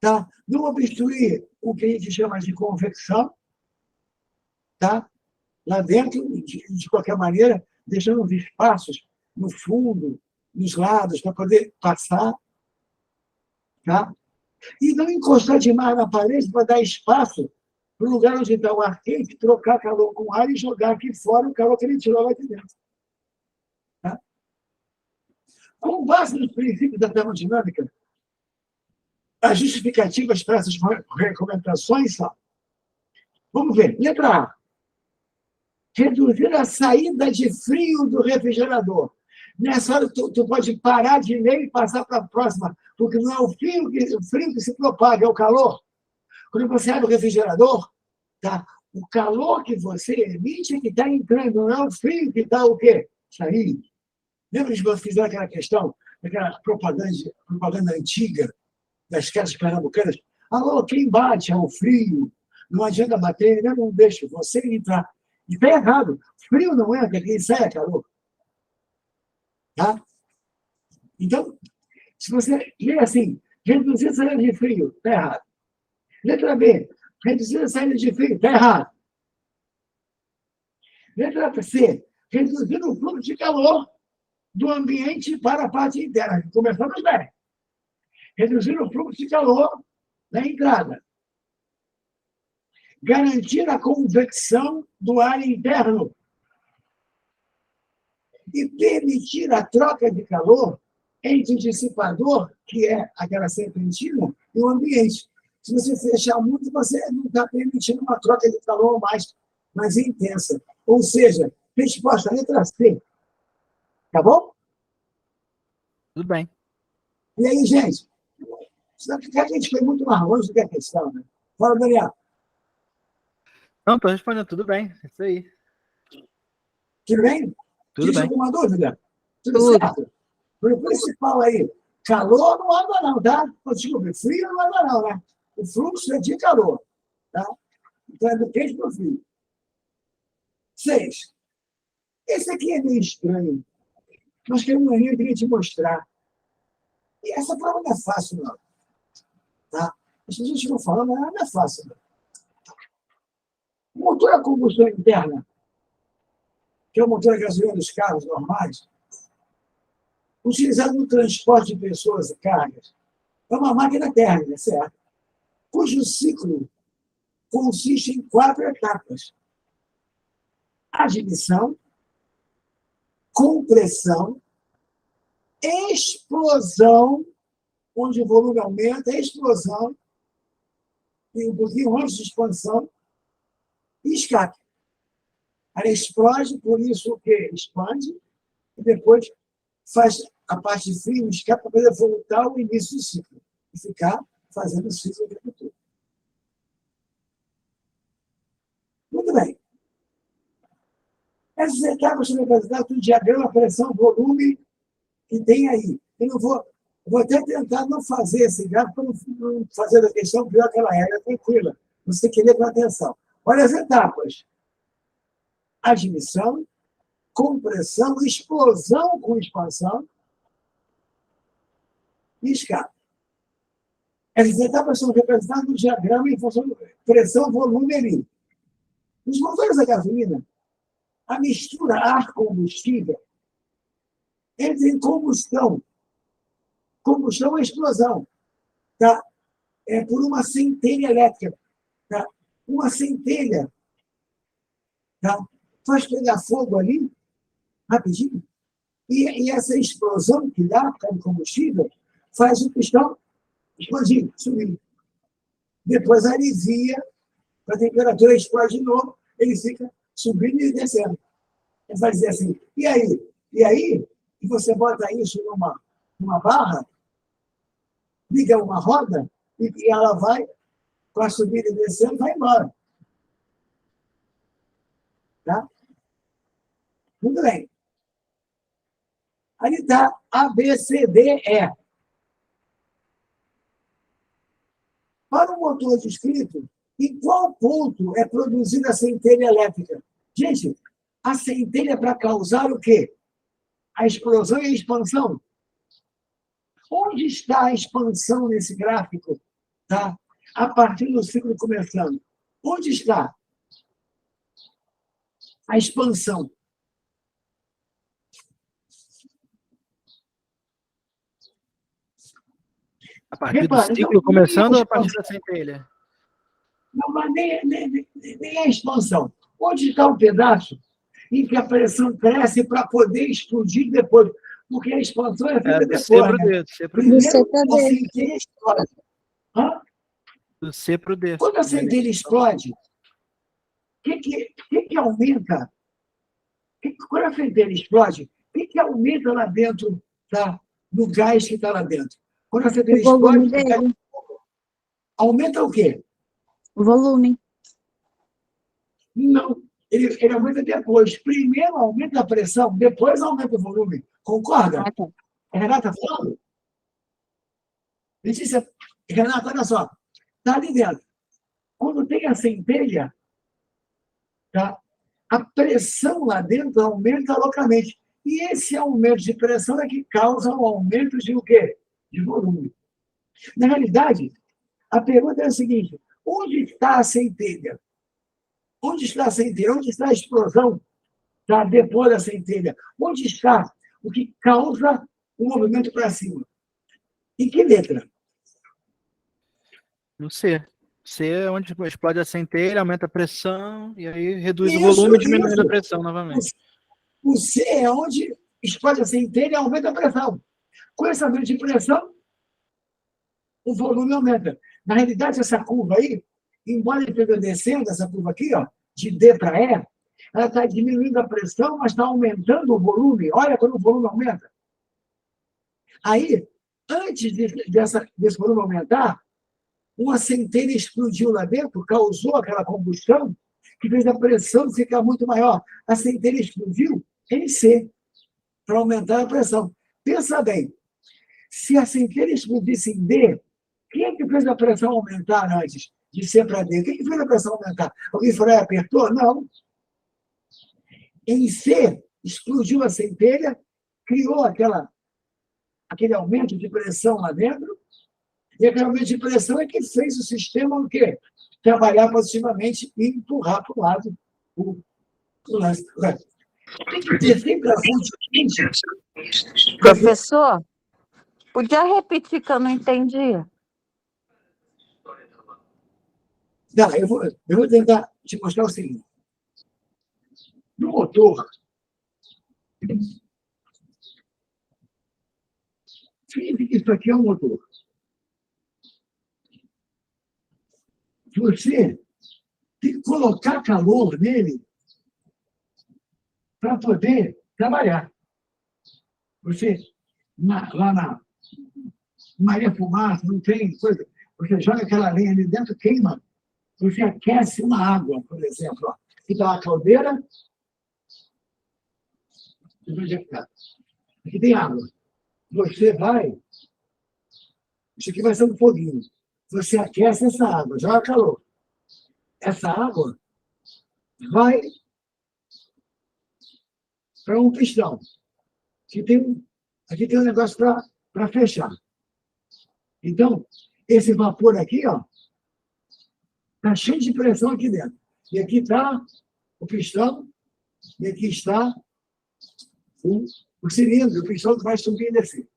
tá? Não obstruir o que a gente chama de convecção, tá? Lá dentro, de qualquer maneira, deixando os espaços no fundo, nos lados, para poder passar. Tá? E não encostar demais na parede para dar espaço para o lugar onde está o ar quente, trocar calor com ar e jogar aqui fora o calor que ele tirou lá de dentro. Tá? Com base nos princípios da termodinâmica, as justificativas para essas recomendações são: vamos ver, letra A. Reduzir a saída de frio do refrigerador. Nessa hora, tu pode parar de ler e passar para a próxima, porque não é o frio que se propaga, é o calor. Quando você abre o refrigerador, tá? O calor que você emite é que está entrando, não é o frio que está o quê? Saindo. Lembra de você fizeram aquela questão, aquela propaganda antiga das casas pernambucanas? Alô, quem bate é o frio. Não adianta bater, não deixa você entrar. E está errado. Frio não entra, quem sai é calor. Tá? Então, se você lê assim, reduzir a saída de frio, está errado. Letra B, reduzir a saída de frio, está errado. Letra C, reduzir o fluxo de calor do ambiente para a parte interna. Começamos bem. Reduzir o fluxo de calor na entrada. Garantir a convecção do ar interno. E permitir a troca de calor entre o dissipador, que é aquela serpentina, e o ambiente. Se você fechar muito, você não está permitindo uma troca de calor mais intensa. Ou seja, resposta letra C. Tá bom? Tudo bem. E aí, gente? A gente foi muito mais longe do que a questão, né? Fala, Daniel. Não, tô respondendo, tudo bem. É isso aí. Tudo bem? Tudo Tem bem. alguma dúvida? Tudo Tudo. certo? O principal aí, calor não anda não, tá? Desculpa, frio não anda não, né? O fluxo é de calor, tá? Então é do quente para o frio. 6. Esse aqui é meio estranho. Mas que eu queria te mostrar. E essa prova não é fácil, não. Tá? As pessoas ficam falando, mas não é fácil, não. Motor a combustão interna, que é o motor a gasolina dos carros normais, utilizado no transporte de pessoas e cargas, é uma máquina térmica, certo? Cujo ciclo consiste em 4 etapas: admissão, compressão, explosão, onde o volume aumenta, explosão, e um pouquinho antes de expansão, e escape. Ela explode, por isso o que expande, e depois faz a parte de frio, escape, para poder voltar ao início do ciclo, e ficar fazendo o ciclo o tempo todo. Muito bem. Essas etapas são representadas no diagrama pressão, volume que tem aí. Eu não vou até tentar não fazer esse gráfico, para não fazer a questão pior que ela é tranquila. Você tem que ler com atenção. Olha as etapas: admissão, compressão, explosão com expansão e escape. Essas etapas são representadas no diagrama em função de pressão, volume ali. Nos motores a gasolina, a mistura ar-combustível entra em combustão. Combustão é explosão. Tá? É por uma centelha elétrica. Tá? Uma centelha, tá? Faz pegar fogo ali, rapidinho, e essa explosão que dá por causa do combustível faz o pistão explodir, subir. Depois alivia, a temperatura explode de novo, ele fica subindo e descendo. Ele vai dizer assim, e aí? E aí, e você bota isso numa barra, liga uma roda, e ela vai, com a subida e descendo, vai embora. Tá? Muito bem. Ali está A, B, C, D, E. Para o motor descrito, em qual ponto é produzida a centelha elétrica? Gente, a centelha é para causar o quê? A explosão e a expansão. Onde está a expansão nesse gráfico? Tá? A partir do ciclo começando. Onde está a expansão? A partir Repara, do ciclo então, começando ou a partir da centelha? Não, mas nem a expansão. Onde está o pedaço em que a pressão cresce para poder explodir depois? Porque a expansão é feita Do C depois. pro Né? D, do C pro D. Primeiro, a centelha explode. Hã? Do C pro D. Quando a centelha explode, o que aumenta? Quando a centelha explode, o que aumenta lá dentro do gás que está lá dentro? Quando a centelha O volume explode, dele. aumenta o quê? O volume. Não. Ele aumenta depois. Primeiro aumenta a pressão, depois aumenta o volume. Concorda? Ah, tá. É Renata falando? Letícia, Renata, olha só. Está ali dentro. Quando tem a centelha, tá? A pressão lá dentro aumenta loucamente. E esse aumento de pressão é que causa um aumento de o quê? De volume. Na realidade, a pergunta é a seguinte: onde está a centelha? Onde está a centelha? Onde está a explosão depois da centelha? Onde está o que causa o movimento para cima? Em que letra? No C. C é onde explode a centelha, aumenta a pressão, e aí reduz o Isso, volume, diminuindo a isso. pressão novamente. O C é onde explode a centelha e aumenta a pressão. Com esse aumento de pressão, o volume aumenta. Na realidade, essa curva aí, embora ele esteja descendo, essa curva aqui, ó, de D para E, ela está diminuindo a pressão, mas está aumentando o volume. Olha quando o volume aumenta. Aí, antes desse volume aumentar, uma centelha explodiu lá dentro, causou aquela combustão, que fez a pressão ficar muito maior. A centelha explodiu em C, para aumentar a pressão. Pensa bem, se a centelha explodisse em D, quem é que fez a pressão aumentar antes de C para D? Quem é que fez a pressão aumentar? Alguém foi lá e apertou? Não. Em C, explodiu a centelha, criou aquele aumento de pressão lá dentro, e aquele aumento de pressão é que fez o sistema o quê? Trabalhar positivamente e empurrar para o lado o lance. Tem que ter sempre a fonte quente. Professor, podia repetir que eu não entendi? Não, eu vou tentar te mostrar o seguinte. No motor, isso aqui é um motor. Você tem que colocar calor nele para poder trabalhar. Você, lá na Maria Fumaça, não tem coisa, você joga aquela lenha ali dentro, queima, você aquece uma água, por exemplo. Ó. Aqui está uma caldeira, aqui tem água. Você vai, isso aqui vai ser um foguinho. Você aquece essa água, joga calor. Essa água vai para um pistão. Aqui tem um negócio para fechar. Então, esse vapor aqui, está cheio de pressão aqui dentro. E aqui está o pistão, e aqui está o cilindro, o pistão que vai subir e descer.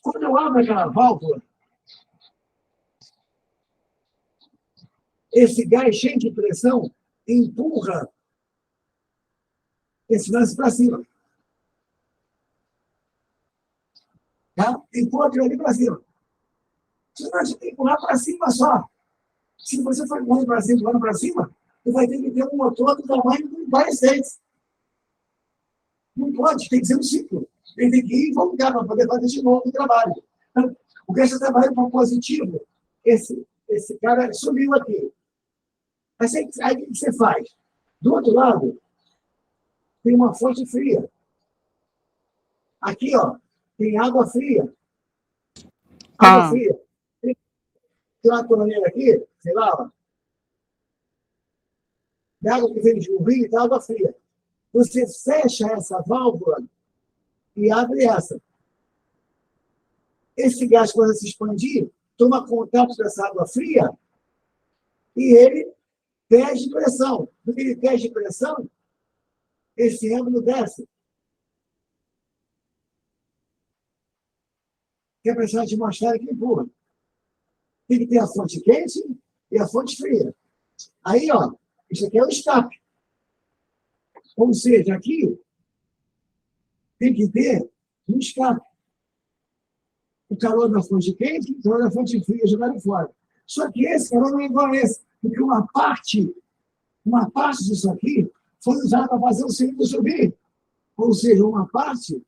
Quando eu abro aquela válvula, esse gás cheio de pressão empurra esse lance para cima. Tá? Empurra aquilo ali para cima. Você não tem que empurrar para cima só. Se você for empurrando para cima, você vai ter que ter um motor do tamanho de um Paris. Não pode, tem que ser um ciclo. Ele tem que ir e voltar para poder fazer de novo o trabalho. Então, o que você trabalha com positivo, esse cara subiu aqui. Aí o que você faz? Do outro lado, tem uma fonte fria. Aqui, tem água fria. Água fria. Tem uma torneira aqui, sei lá, de água que vem de um rio, tem água fria. Você fecha essa válvula e abre essa. Esse gás, quando se expandir, toma contato com essa água fria e ele perde pressão. Quando ele perde pressão, esse ângulo desce. Que a pressão atmosférica empurra. Tem que ter a fonte quente e a fonte fria. Aí, isso aqui é o escape. Ou seja, aqui tem que ter um escape. O calor da fonte quente e o calor da fonte fria jogado fora. Só que esse calor não é igual a esse, porque uma parte disso aqui foi usada para fazer o cilindro subir. Ou seja, uma parte,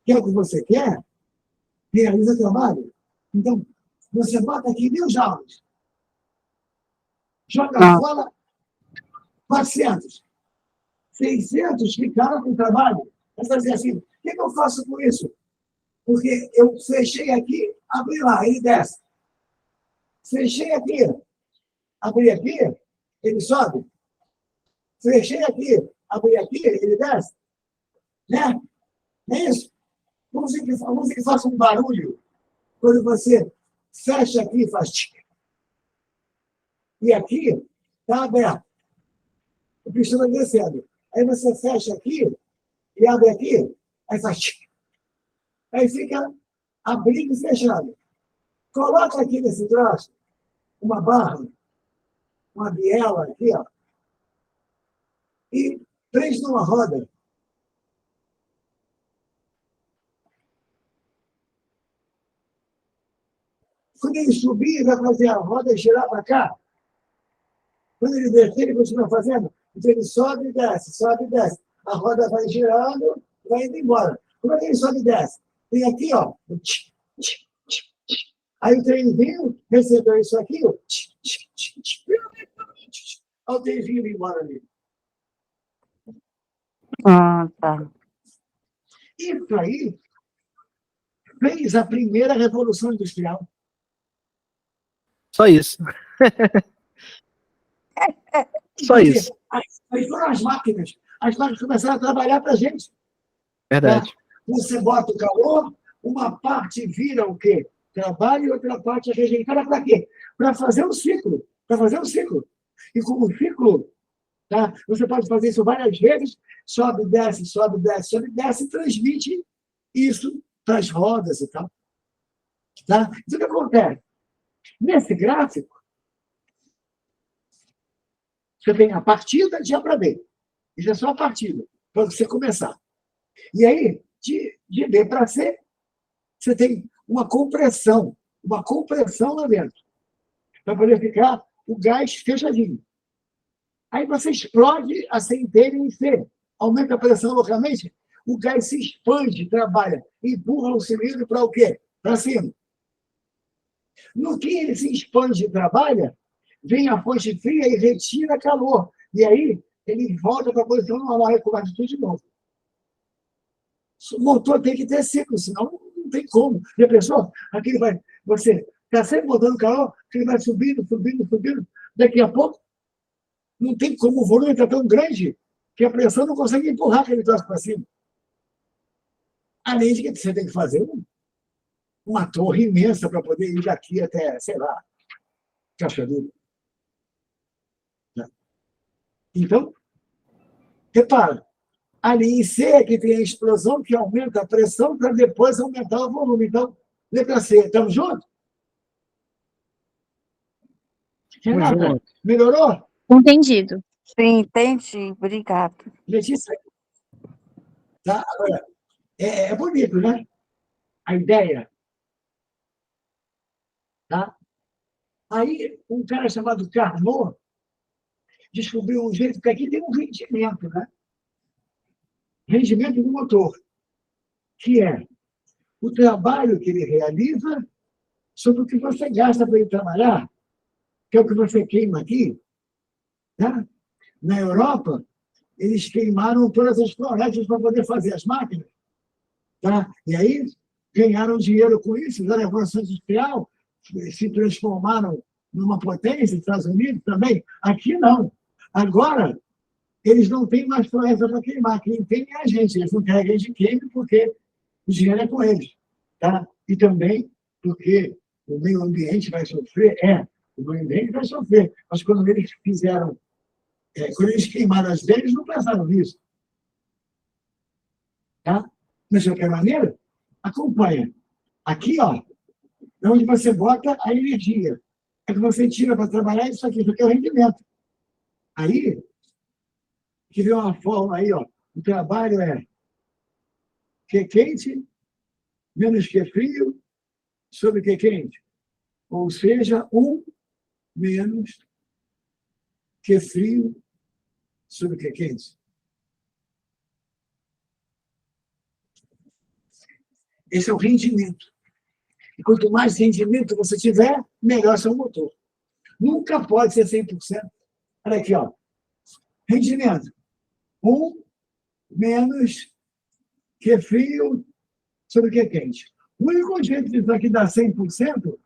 que é o que você quer, realiza o trabalho. Então, você bota aqui 1.000 joules. Joga fora 400. 600 ficaram com o trabalho. Você vai dizer assim, o que eu faço com isso? Porque eu fechei aqui, abri lá, ele desce. Fechei aqui, abri aqui, ele sobe. Fechei aqui, abri aqui, ele desce. Né? É isso? Vamos dizer que faça um barulho quando você fecha aqui e faz tchic. E aqui está aberto. O pistão vai descendo. Aí você fecha aqui e abre aqui, aí faz tchic. Aí fica abrindo e fechando. Coloca aqui nesse troço uma barra, uma biela aqui, e prende numa roda. Quando ele subir, ele vai fazer a roda girar para cá. Quando ele descer, ele continua fazendo. Então ele sobe e desce, sobe e desce. A roda vai girando, vai indo embora. Como é que ele sobe e desce? Tem aqui, aí o trenzinho recebeu isso aqui, Olha o Davinho indo embora ali. Ah, tá. Isso aí fez a primeira revolução industrial. Só isso. Só Porque isso. aí foram as máquinas. As máquinas começaram a trabalhar para a gente. Verdade. Você bota o calor, uma parte vira o quê? Trabalho e outra parte é rejeitada para quê? Para fazer um ciclo. Para fazer um ciclo. E como ciclo, tá? Você pode fazer isso várias vezes, sobe, desce, sobe, desce, sobe, desce, e transmite isso para as rodas e tal. Tá? Então, o que acontece? Nesse gráfico, você tem a partida de A para B. Isso é só a partida, para você começar. E aí, de B para C, você tem uma compressão lá dentro, para poder ficar o gás fechadinho. Aí você explode a centelha em C, aumenta a pressão localmente, o gás se expande, trabalha, empurra o cilindro para o quê? Para cima. No que ele se expande e trabalha, vem a fonte fria e retira calor. E aí, ele volta para a posição normal, recoberto tudo de novo. O motor tem que ter ciclo, senão não tem como. E a pessoa, aquele vai, você está sempre botando calor, ele vai subindo, subindo, subindo. Daqui a pouco, não tem como, o volume está tão grande que a pressão não consegue empurrar aquele troço para cima. Além de que você tem que fazer uma torre imensa para poder ir daqui até, sei lá, Cachoeira. Então, repara, ali em C é que tem a explosão que aumenta a pressão para depois aumentar o volume. Então, letra C, estamos juntos? Renata, melhorou? Entendido. Sim, entendi. Obrigado. Letícia? Tá? Agora, é bonito, né? A ideia. Tá? Aí, um cara chamado Carnot descobriu um jeito, porque aqui tem um rendimento, né? Rendimento do motor, que é o trabalho que ele realiza sobre o que você gasta para ele trabalhar, que é o que você queima aqui. Tá? Na Europa, eles queimaram todas as florestas para poder fazer as máquinas. Tá? E aí, ganharam dinheiro com isso, fizeram a Revolução Industrial, se transformaram numa potência, Estados Unidos também. Aqui, não. Agora, eles não têm mais floresta para queimar. Quem tem é a gente. Eles não querem de queime porque o dinheiro é com eles. Tá? E também porque o meio ambiente vai sofrer. O meio ambiente vai sofrer. Mas quando eles fizeram, quando eles queimaram as deles, não pensaram nisso. Tá? Mas, de qualquer maneira, acompanha. Aqui, ó, é onde você bota a energia. É que você tira para trabalhar isso aqui é o rendimento. Aí, que vem uma forma aí, ó, o trabalho é Q quente menos Q frio sobre Q quente. Ou seja, 1 menos Q frio sobre Q quente. Esse é o rendimento. E quanto mais rendimento você tiver, melhor seu motor. Nunca pode ser 100%. Olha aqui, ó. Rendimento. 1 menos Q frio sobre Q quente. O único jeito disso aqui dar 100%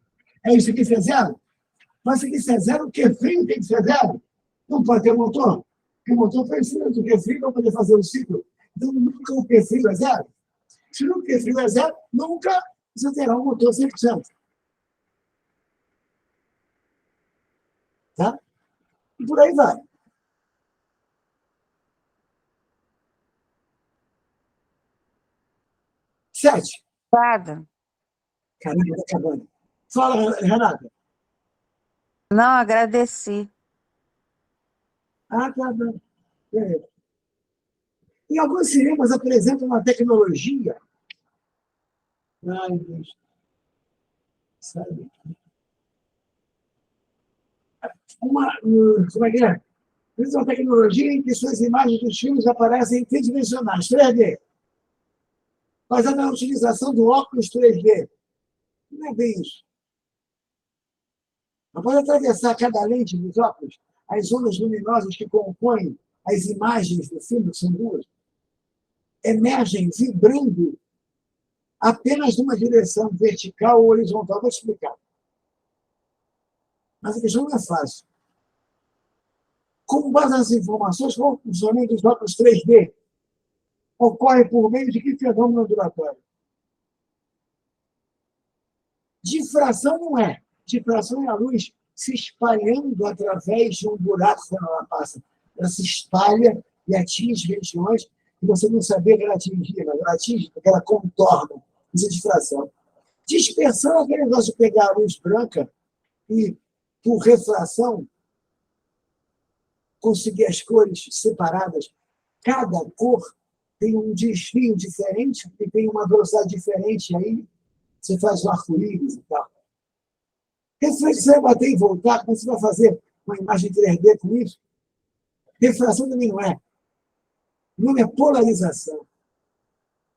é isso aqui ser zero. Mas isso aqui ser zero, o Q frio tem que ser zero. Não pode ter motor. Porque o motor precisa do Q frio para poder fazer o ciclo. Então, nunca o Q frio é zero. Se o Q frio é zero, nunca você terá um motor 100%. Tá? E por aí vai. Sete. Obrigada. Caramba, tá acabando. Fala, Renata. Não, agradeci. Tá bom. Beleza. Em alguns cinemas apresentam uma tecnologia. Ai, Deus. Sabe? Como é que é? Eles uma tecnologia em que suas imagens dos filmes aparecem tridimensionais, 3D. Fazendo a utilização do óculos 3D. Não é bem isso. Após atravessar cada lente dos óculos, as ondas luminosas que compõem as imagens do filme, que são duas, emergem vibrando apenas numa direção vertical ou horizontal. Vou explicar. Mas a questão não é fácil. Com base nas informações, qual o funcionamento dos óculos 3D ocorre por meio de que fenômeno ondulatório? Difração não é. Difração é a luz se espalhando através de um buraco quando ela passa. Ela se espalha e atinge regiões que você não sabia que ela atingia, mas ela atinge porque ela contorna. Isso é difração. Dispersão é aquele negócio de pegar a luz branca e, por refração, conseguir as cores separadas. Cada cor tem um desvio diferente e tem uma velocidade diferente. Aí você faz um arco-íris e tal. Reflexão é bater e voltar. Como você vai fazer uma imagem 3D com isso? Refração também não é. O nome é polarização.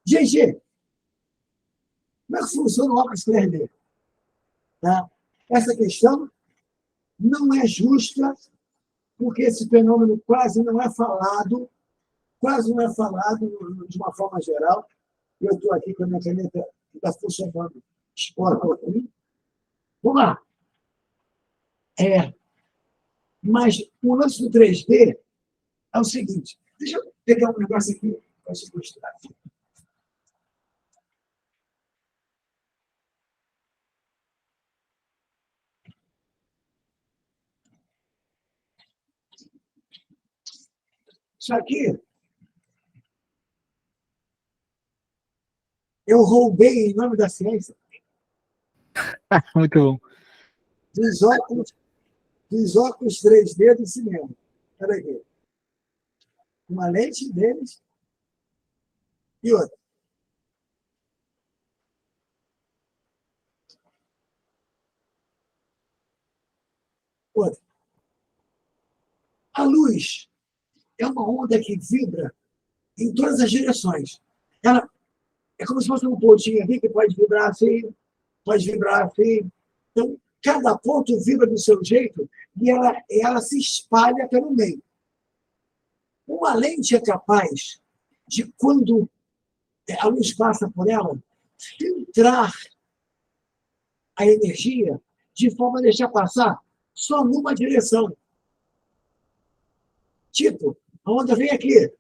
GG, como é que funciona o óculos 3D? Tá? Essa questão não é justa, porque esse fenômeno quase não é falado de uma forma geral. Eu estou aqui com a minha caneta que está funcionando. Vamos lá. Mas o lance do 3D é o seguinte. Deixa eu pegar um negócio aqui para te mostrar. Isso aqui eu roubei em nome da ciência Muito bom. dos óculos 3D do cinema. Espera aí. Uma lente deles e outra. Outra. A luz é uma onda que vibra em todas as direções. Ela é como se fosse um pontinho aqui que pode vibrar assim, pode vibrar assim. Então, cada ponto vibra do seu jeito e ela se espalha pelo meio. Uma lente é capaz de, quando a luz passa por ela, filtrar a energia de forma a deixar passar só numa direção. Tipo, a onda vem aqui.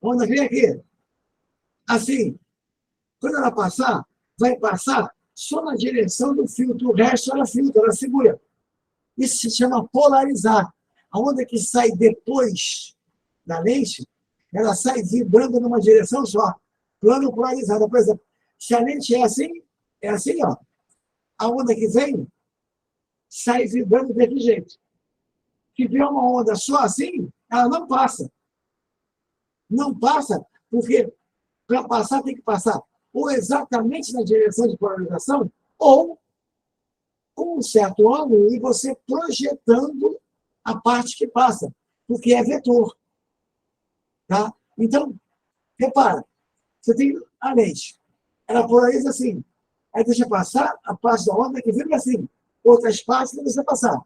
A onda vem aqui. Assim, quando ela passar, vai passar só na direção do filtro. O resto ela filtra, ela segura. Isso se chama polarizar. A onda que sai depois da lente, ela sai vibrando numa direção só. Plano polarizado. Por exemplo, se a lente é assim, ó. A onda que vem sai vibrando desse jeito. Se vier uma onda só assim, ela não passa. Não passa, porque para passar tem que passar ou exatamente na direção de polarização, ou com um certo ângulo e você projetando a parte que passa, porque é vetor. Tá? Então, repara, você tem a lente, ela polariza assim, aí deixa passar a parte da onda que vibra assim, outras partes não deixa passar.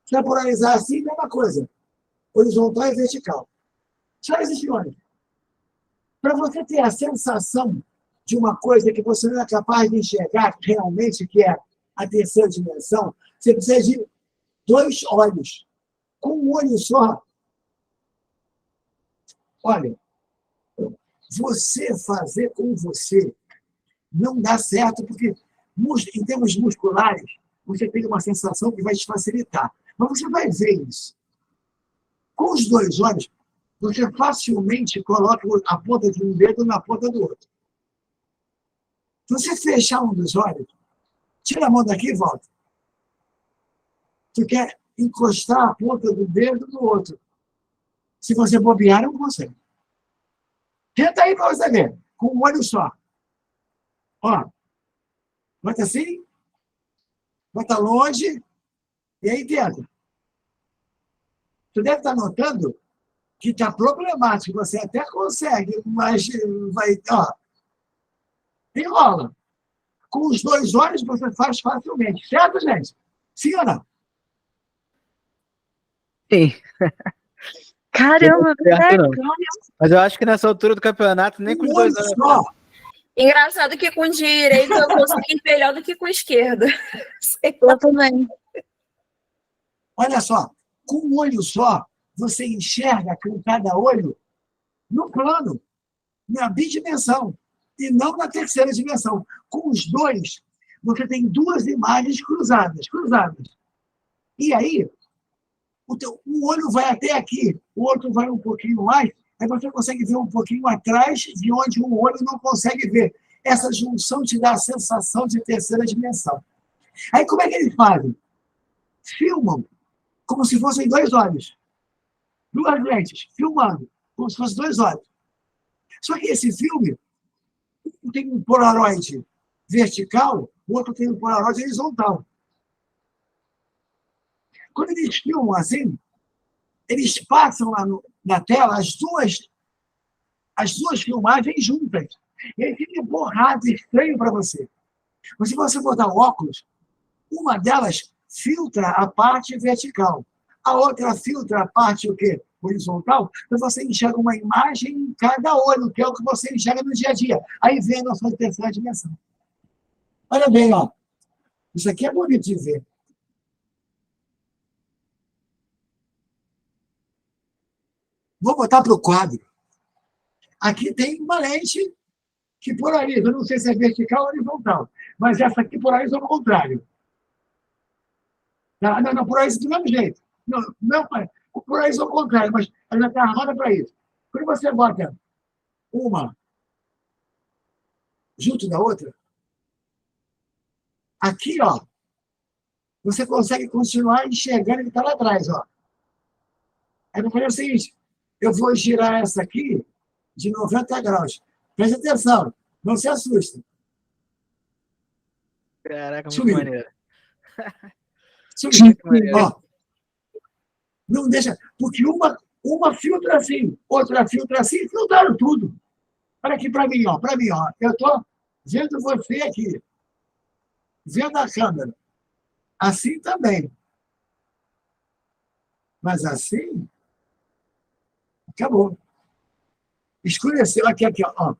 Se ela polarizar assim, mesma coisa, horizontal e vertical. Só existe onde? Para você ter a sensação de uma coisa que você não é capaz de enxergar realmente, que é a terceira dimensão, você precisa de 2 olhos. Com um olho só, olha, você fazer com você não dá certo, porque em termos musculares, você tem uma sensação que vai te facilitar. Mas você vai ver isso. Com os 2 olhos, você facilmente coloca a ponta de um dedo na ponta do outro. Se você fechar um dos olhos, tira a mão daqui e volta. Tu quer encostar a ponta do dedo no outro. Se você bobear, não consegue. Tenta aí para você ver, com um olho só. Ó, bota assim, bota longe, e aí tenta. Tu deve estar notando que está problemático, você até consegue, mas vai, ó, enrola. Com os 2 olhos você faz facilmente, certo, gente? Sim ou não? Sim. Caramba, Certo, não. legal. Mas eu acho que nessa altura do campeonato, nem com os Um dois olho olhos. só. Engraçado que com direito eu consegui melhor do que com esquerda. Sei lá. Eu também. Olha só, com um olho só, você enxerga com cada olho no plano, na bidimensão, e não na terceira dimensão. Com os dois, você tem duas imagens cruzadas. E aí, um olho vai até aqui, o outro vai um pouquinho mais, aí você consegue ver um pouquinho atrás de onde um olho não consegue ver. Essa junção te dá a sensação de terceira dimensão. Aí como é que eles fazem? Filmam como se fossem dois olhos. Duas lentes, filmando, como se fossem dois olhos. Só que esse filme tem um polaroid vertical, o outro tem um polaroid horizontal. Quando eles filmam assim, eles passam lá na tela as duas filmagens juntas. E aí fica borrado, estranho para você. Mas se você botar óculos, uma delas filtra a parte vertical, a outra filtra a parte o quê? Horizontal, então você enxerga uma imagem em cada olho, que é o que você enxerga no dia a dia. Aí vem a nossa terceira dimensão. Olha bem, ó. Isso aqui é bonito de ver. Vou botar para o quadro. Aqui tem uma lente que polariza. Eu não sei se é vertical ou horizontal, mas essa aqui polariza ao contrário. Não, polariza do mesmo jeito. Não, polariza ao contrário, mas ela está armada para isso. Quando você bota uma junto da outra, aqui, ó, você consegue continuar enxergando o que está lá atrás, ó. Aí eu vou fazer o seguinte, eu vou girar essa aqui de 90 graus. Preste atenção, não se assusta. Caraca, muito Sumiu. maneiro. Sumiu. Muito maneiro. Ó, não deixa, porque uma filtra assim, outra filtra assim, filtraram tudo. Olha aqui para mim, ó. Eu estou vendo você aqui, vendo a câmera. Assim também. Mas assim, acabou. Escureceu aqui, ó.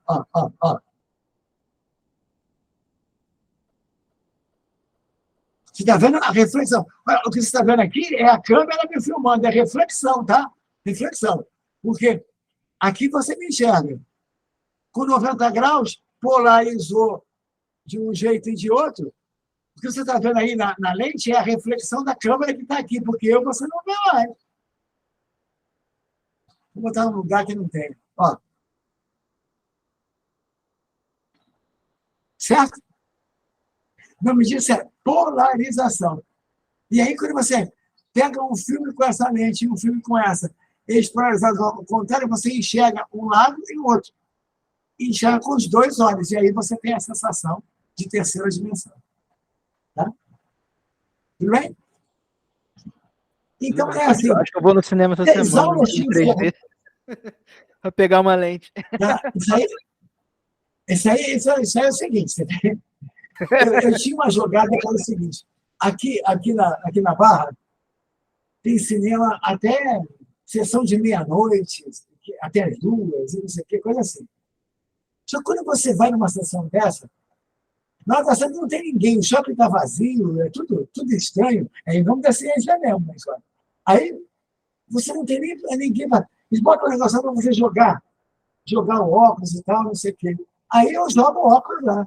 Você está vendo a reflexão? Olha, o que você está vendo aqui é a câmera me filmando, é reflexão, tá? Reflexão. Porque aqui você me enxerga. Com 90 graus, polarizou de um jeito e de outro. O que você está vendo aí na lente é a reflexão da câmera que está aqui, porque você não vê mais. Vou botar num lugar que não tem. Ó. Certo? O nome disso é polarização. E aí, quando você pega um filme com essa lente e um filme com essa, eles polarizados ao contrário, você enxerga um lado e o outro. Enxerga com os dois olhos. E aí você tem a sensação de terceira dimensão. Tá? Tudo bem? Então, é assim. Acho que eu vou no cinema essa semana. Em 3D, para pegar uma lente. Tá? Isso aí é o seguinte. Eu tinha uma jogada que era o seguinte. Aqui na Barra, tem cinema até sessão de meia-noite, até as 2, e não sei o que, coisa assim. Só que quando você vai numa sessão dessa, na hora da sessão não tem ninguém, o shopping está vazio, é tudo estranho. É em nome da ciência mesmo. Mas, aí você não tem nem ninguém. Eles botam um negócio para você jogar o óculos e tal, não sei o quê. Aí eu jogo o óculos lá.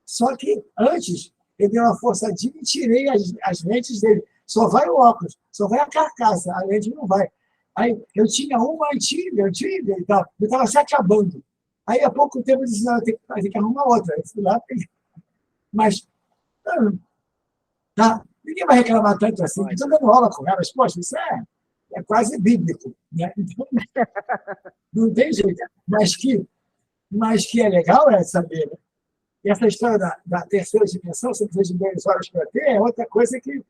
Só que antes, eu dei uma forçadinha e tirei as lentes dele. Só vai o óculos, só vai a carcaça, a lente não vai. Aí eu tinha uma antiga e tal, eu estava se acabando. Aí, há pouco tempo, eu disse, não, eu tenho que arrumar outra. Eu fui lá, mas tá, ninguém vai reclamar tanto assim. Estou dando aula com elas. Poxa, isso é quase bíblico. Né? Então, não tem jeito. Mas que é legal é saber. Né? E essa história da terceira dimensão, você precisa de 2 horas para ter, é outra coisa que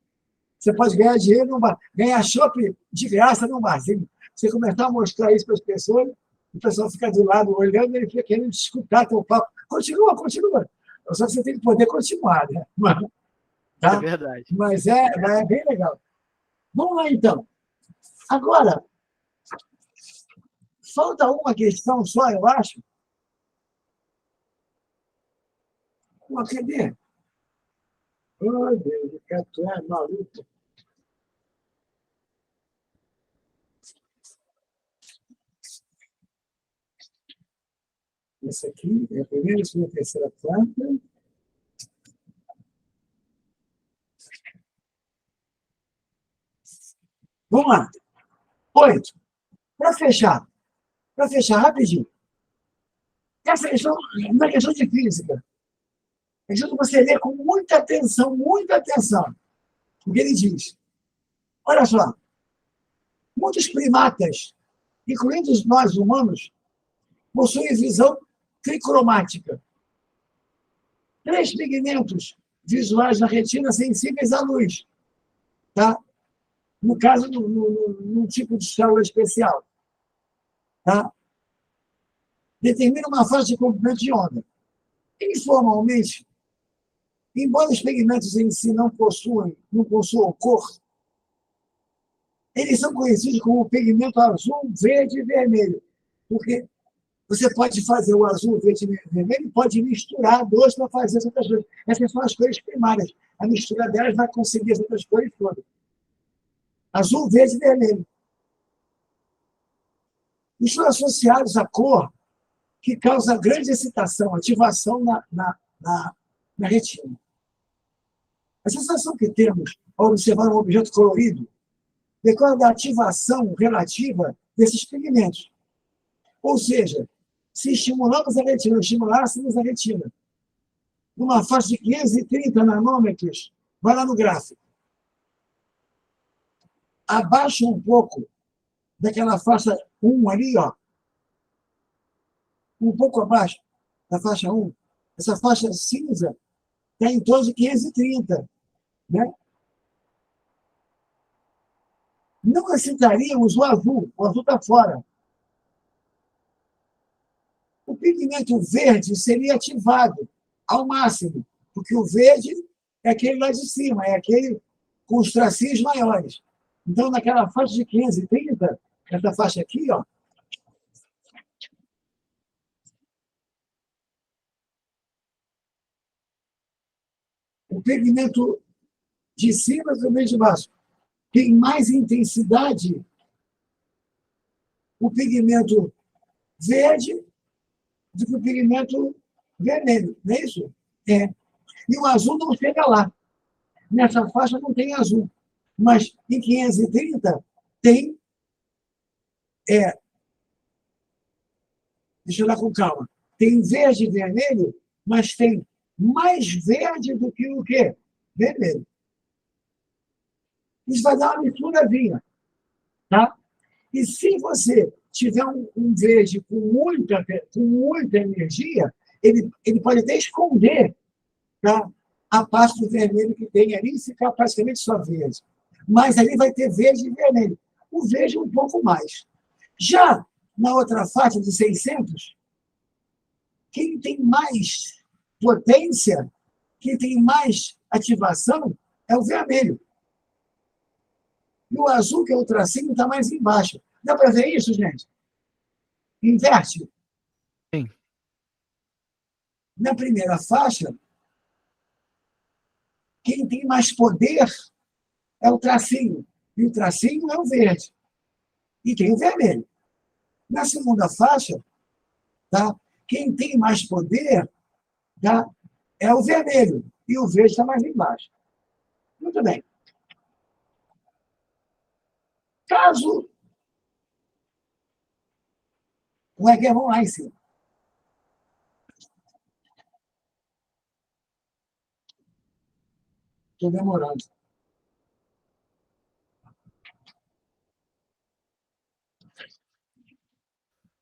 você pode ganhar dinheiro num bar, ganhar chopp de graça num barzinho. Você começar a mostrar isso para as pessoas, o pessoal fica do lado olhando e ele fica querendo escutar teu papo. Continua. Só que você tem que poder continuar, né? Tá? É verdade. Mas é bem legal. Vamos lá, então. Agora, falta uma questão só, eu acho. Pô, cadê? Oh, Deus, tu é maluco. Esse aqui é a primeira, a segunda, a terceira planta. Vamos lá. 8. Para fechar rapidinho. Essa questão é uma questão de física. É questão de você ler com muita atenção, o que ele diz. Olha só. Muitos primatas, incluindo nós humanos, possuem visão tricromática. 3 pigmentos visuais na retina sensíveis à luz. Tá? No caso, num tipo de célula especial. Tá? Determina uma faixa de comprimento de onda. Informalmente, embora os pigmentos em si não possuam cor, eles são conhecidos como pigmento azul, verde e vermelho, porque você pode fazer o azul, verde e vermelho, pode misturar dois para fazer as outras cores. Essas são as cores primárias. A mistura delas vai conseguir as outras cores todas. Azul, verde e vermelho. Estão associados à cor que causa grande excitação, ativação na retina. A sensação que temos ao observar um objeto colorido decorre da ativação relativa desses pigmentos. Ou seja, se estimulássemos a retina numa faixa de 530 nanômetros, vai lá no gráfico. Abaixa um pouco daquela faixa 1 ali, ó. Um pouco abaixo da faixa 1. Essa faixa cinza está em torno de 530. Né? Não excitaríamos o azul está fora. O pigmento verde seria ativado ao máximo, porque o verde é aquele lá de cima, é aquele com os tracinhos maiores. Então, naquela faixa de 530, essa faixa aqui, ó, o pigmento de cima também de baixo tem mais intensidade, o pigmento verde do que o pigmento vermelho, não é isso? É. E o azul não chega lá. Nessa faixa não tem azul. Mas em 530 tem. Deixa eu dar com calma. Tem verde e vermelho, mas tem mais verde do que o quê? Vermelho. Isso vai dar uma misturazinha. Tá? E se você tiver um verde com muita energia, ele pode até esconder, tá, a parte do vermelho que tem ali e ficar praticamente só verde. Mas ali vai ter verde e vermelho. O verde um pouco mais. Já na outra faixa de 600, quem tem mais potência, quem tem mais ativação, é o vermelho. E o azul, que é o tracinho, está mais embaixo. Dá para ver isso, gente? Inverte. Sim. Na primeira faixa, quem tem mais poder é o tracinho. E o tracinho é o verde. E tem o vermelho. Na segunda faixa, tá, quem tem mais poder, tá, é o vermelho. E o verde está mais embaixo. Muito bem. Caso... Como é que é? Vamos lá em cima. Estou demorando.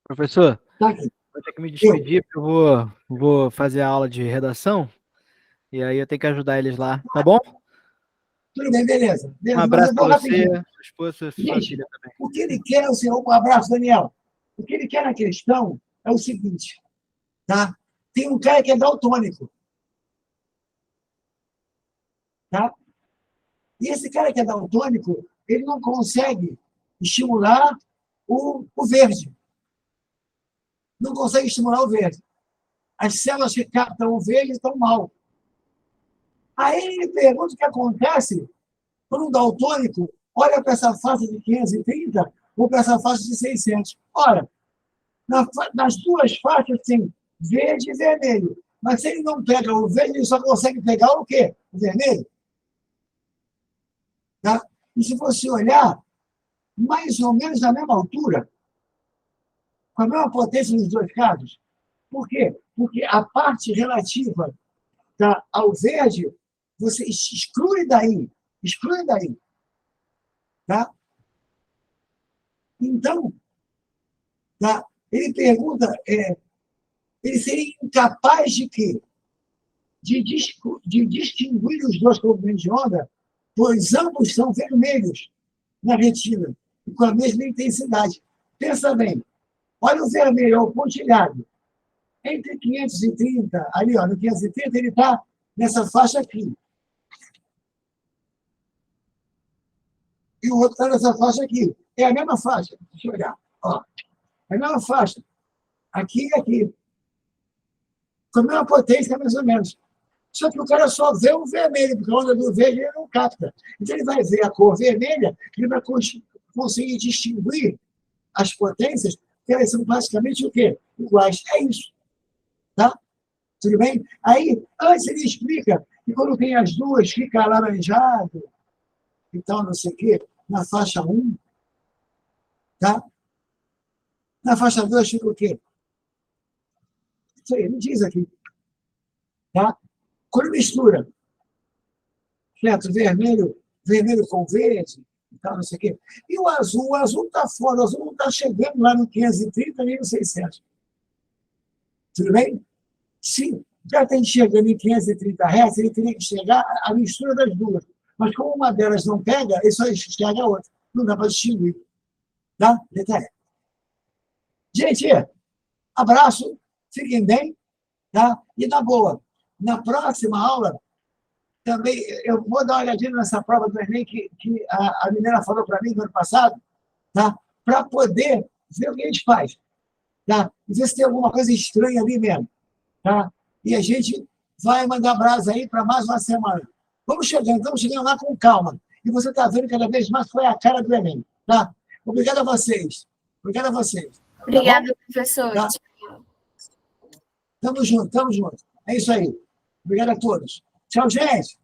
Professor, Tá aqui. vou ter que me despedir, porque eu vou fazer a aula de redação, e aí eu tenho que ajudar eles lá, tá bom? Tudo bem, beleza. Um abraço para você, rapidinho. sua esposa, sua Gente, filha também. o que ele quer, um abraço, Daniel. O que ele quer na questão é o seguinte, tá? Tem um cara que é daltônico, tá? E esse cara que é daltônico, ele não consegue estimular o verde. Não consegue estimular o verde. As células que captam o verde estão mal. Aí ele pergunta o que acontece quando um daltônico olha para essa faixa de 530 ou para essa faixa de 600. Ora, nas duas faixas tem verde e vermelho. Mas se ele não pega o verde, ele só consegue pegar o quê? O vermelho. Tá? E se você olhar, mais ou menos na mesma altura, com a mesma potência nos dois casos. Por quê? Porque a parte relativa, tá, ao verde, você exclui daí. Exclui daí. Tá? Então, tá? Ele pergunta, ele seria incapaz de quê? De distinguir os dois comprimentos de onda, pois ambos são vermelhos na retina, e com a mesma intensidade. Pensa bem, olha o vermelho, o pontilhado. Entre 530, ali, ó, no 530, ele está nessa faixa aqui. E o outro está nessa faixa aqui. É a mesma faixa. Deixa eu olhar. Ó. É a mesma faixa. Aqui e aqui. Com a mesma potência, mais ou menos. Só que o cara só vê o vermelho, porque a onda do verde ele não capta. Então ele vai ver a cor vermelha, ele vai conseguir distinguir as potências, que elas são basicamente o quê? Iguais. É isso. Tá? Tudo bem? Aí, antes ele explica que quando tem as duas, fica alaranjado, então não sei o quê, na faixa 1, tá? Na faixa 2 fica o quê? Isso aí, ele diz aqui. Tá? Quando mistura, certo? Vermelho com verde, então não sei o quê. E o azul está fora, o azul não está chegando lá no 530 nem no 600. Tudo bem? Se o cara está enxergando em 530 Hz, ele teria que enxergar a mistura das duas. Mas como uma delas não pega, ele só enxerga a outra. Não dá para distinguir. Tá? Detalhe. Gente, abraço, fiquem bem, tá? E na boa, na próxima aula, também, eu vou dar uma olhadinha nessa prova do Enem que a menina falou para mim no ano passado, tá? Para poder ver o que a gente faz. Tá? E ver se tem alguma coisa estranha ali mesmo. Tá? E a gente vai mandar brasa aí para mais uma semana. Estamos chegando lá com calma. E você está vendo cada vez mais qual é a cara do Enem. Tá? Obrigado a vocês. Obrigado a vocês. Obrigada, tá professor. Tá? Tamo junto. É isso aí. Obrigado a todos. Tchau, gente.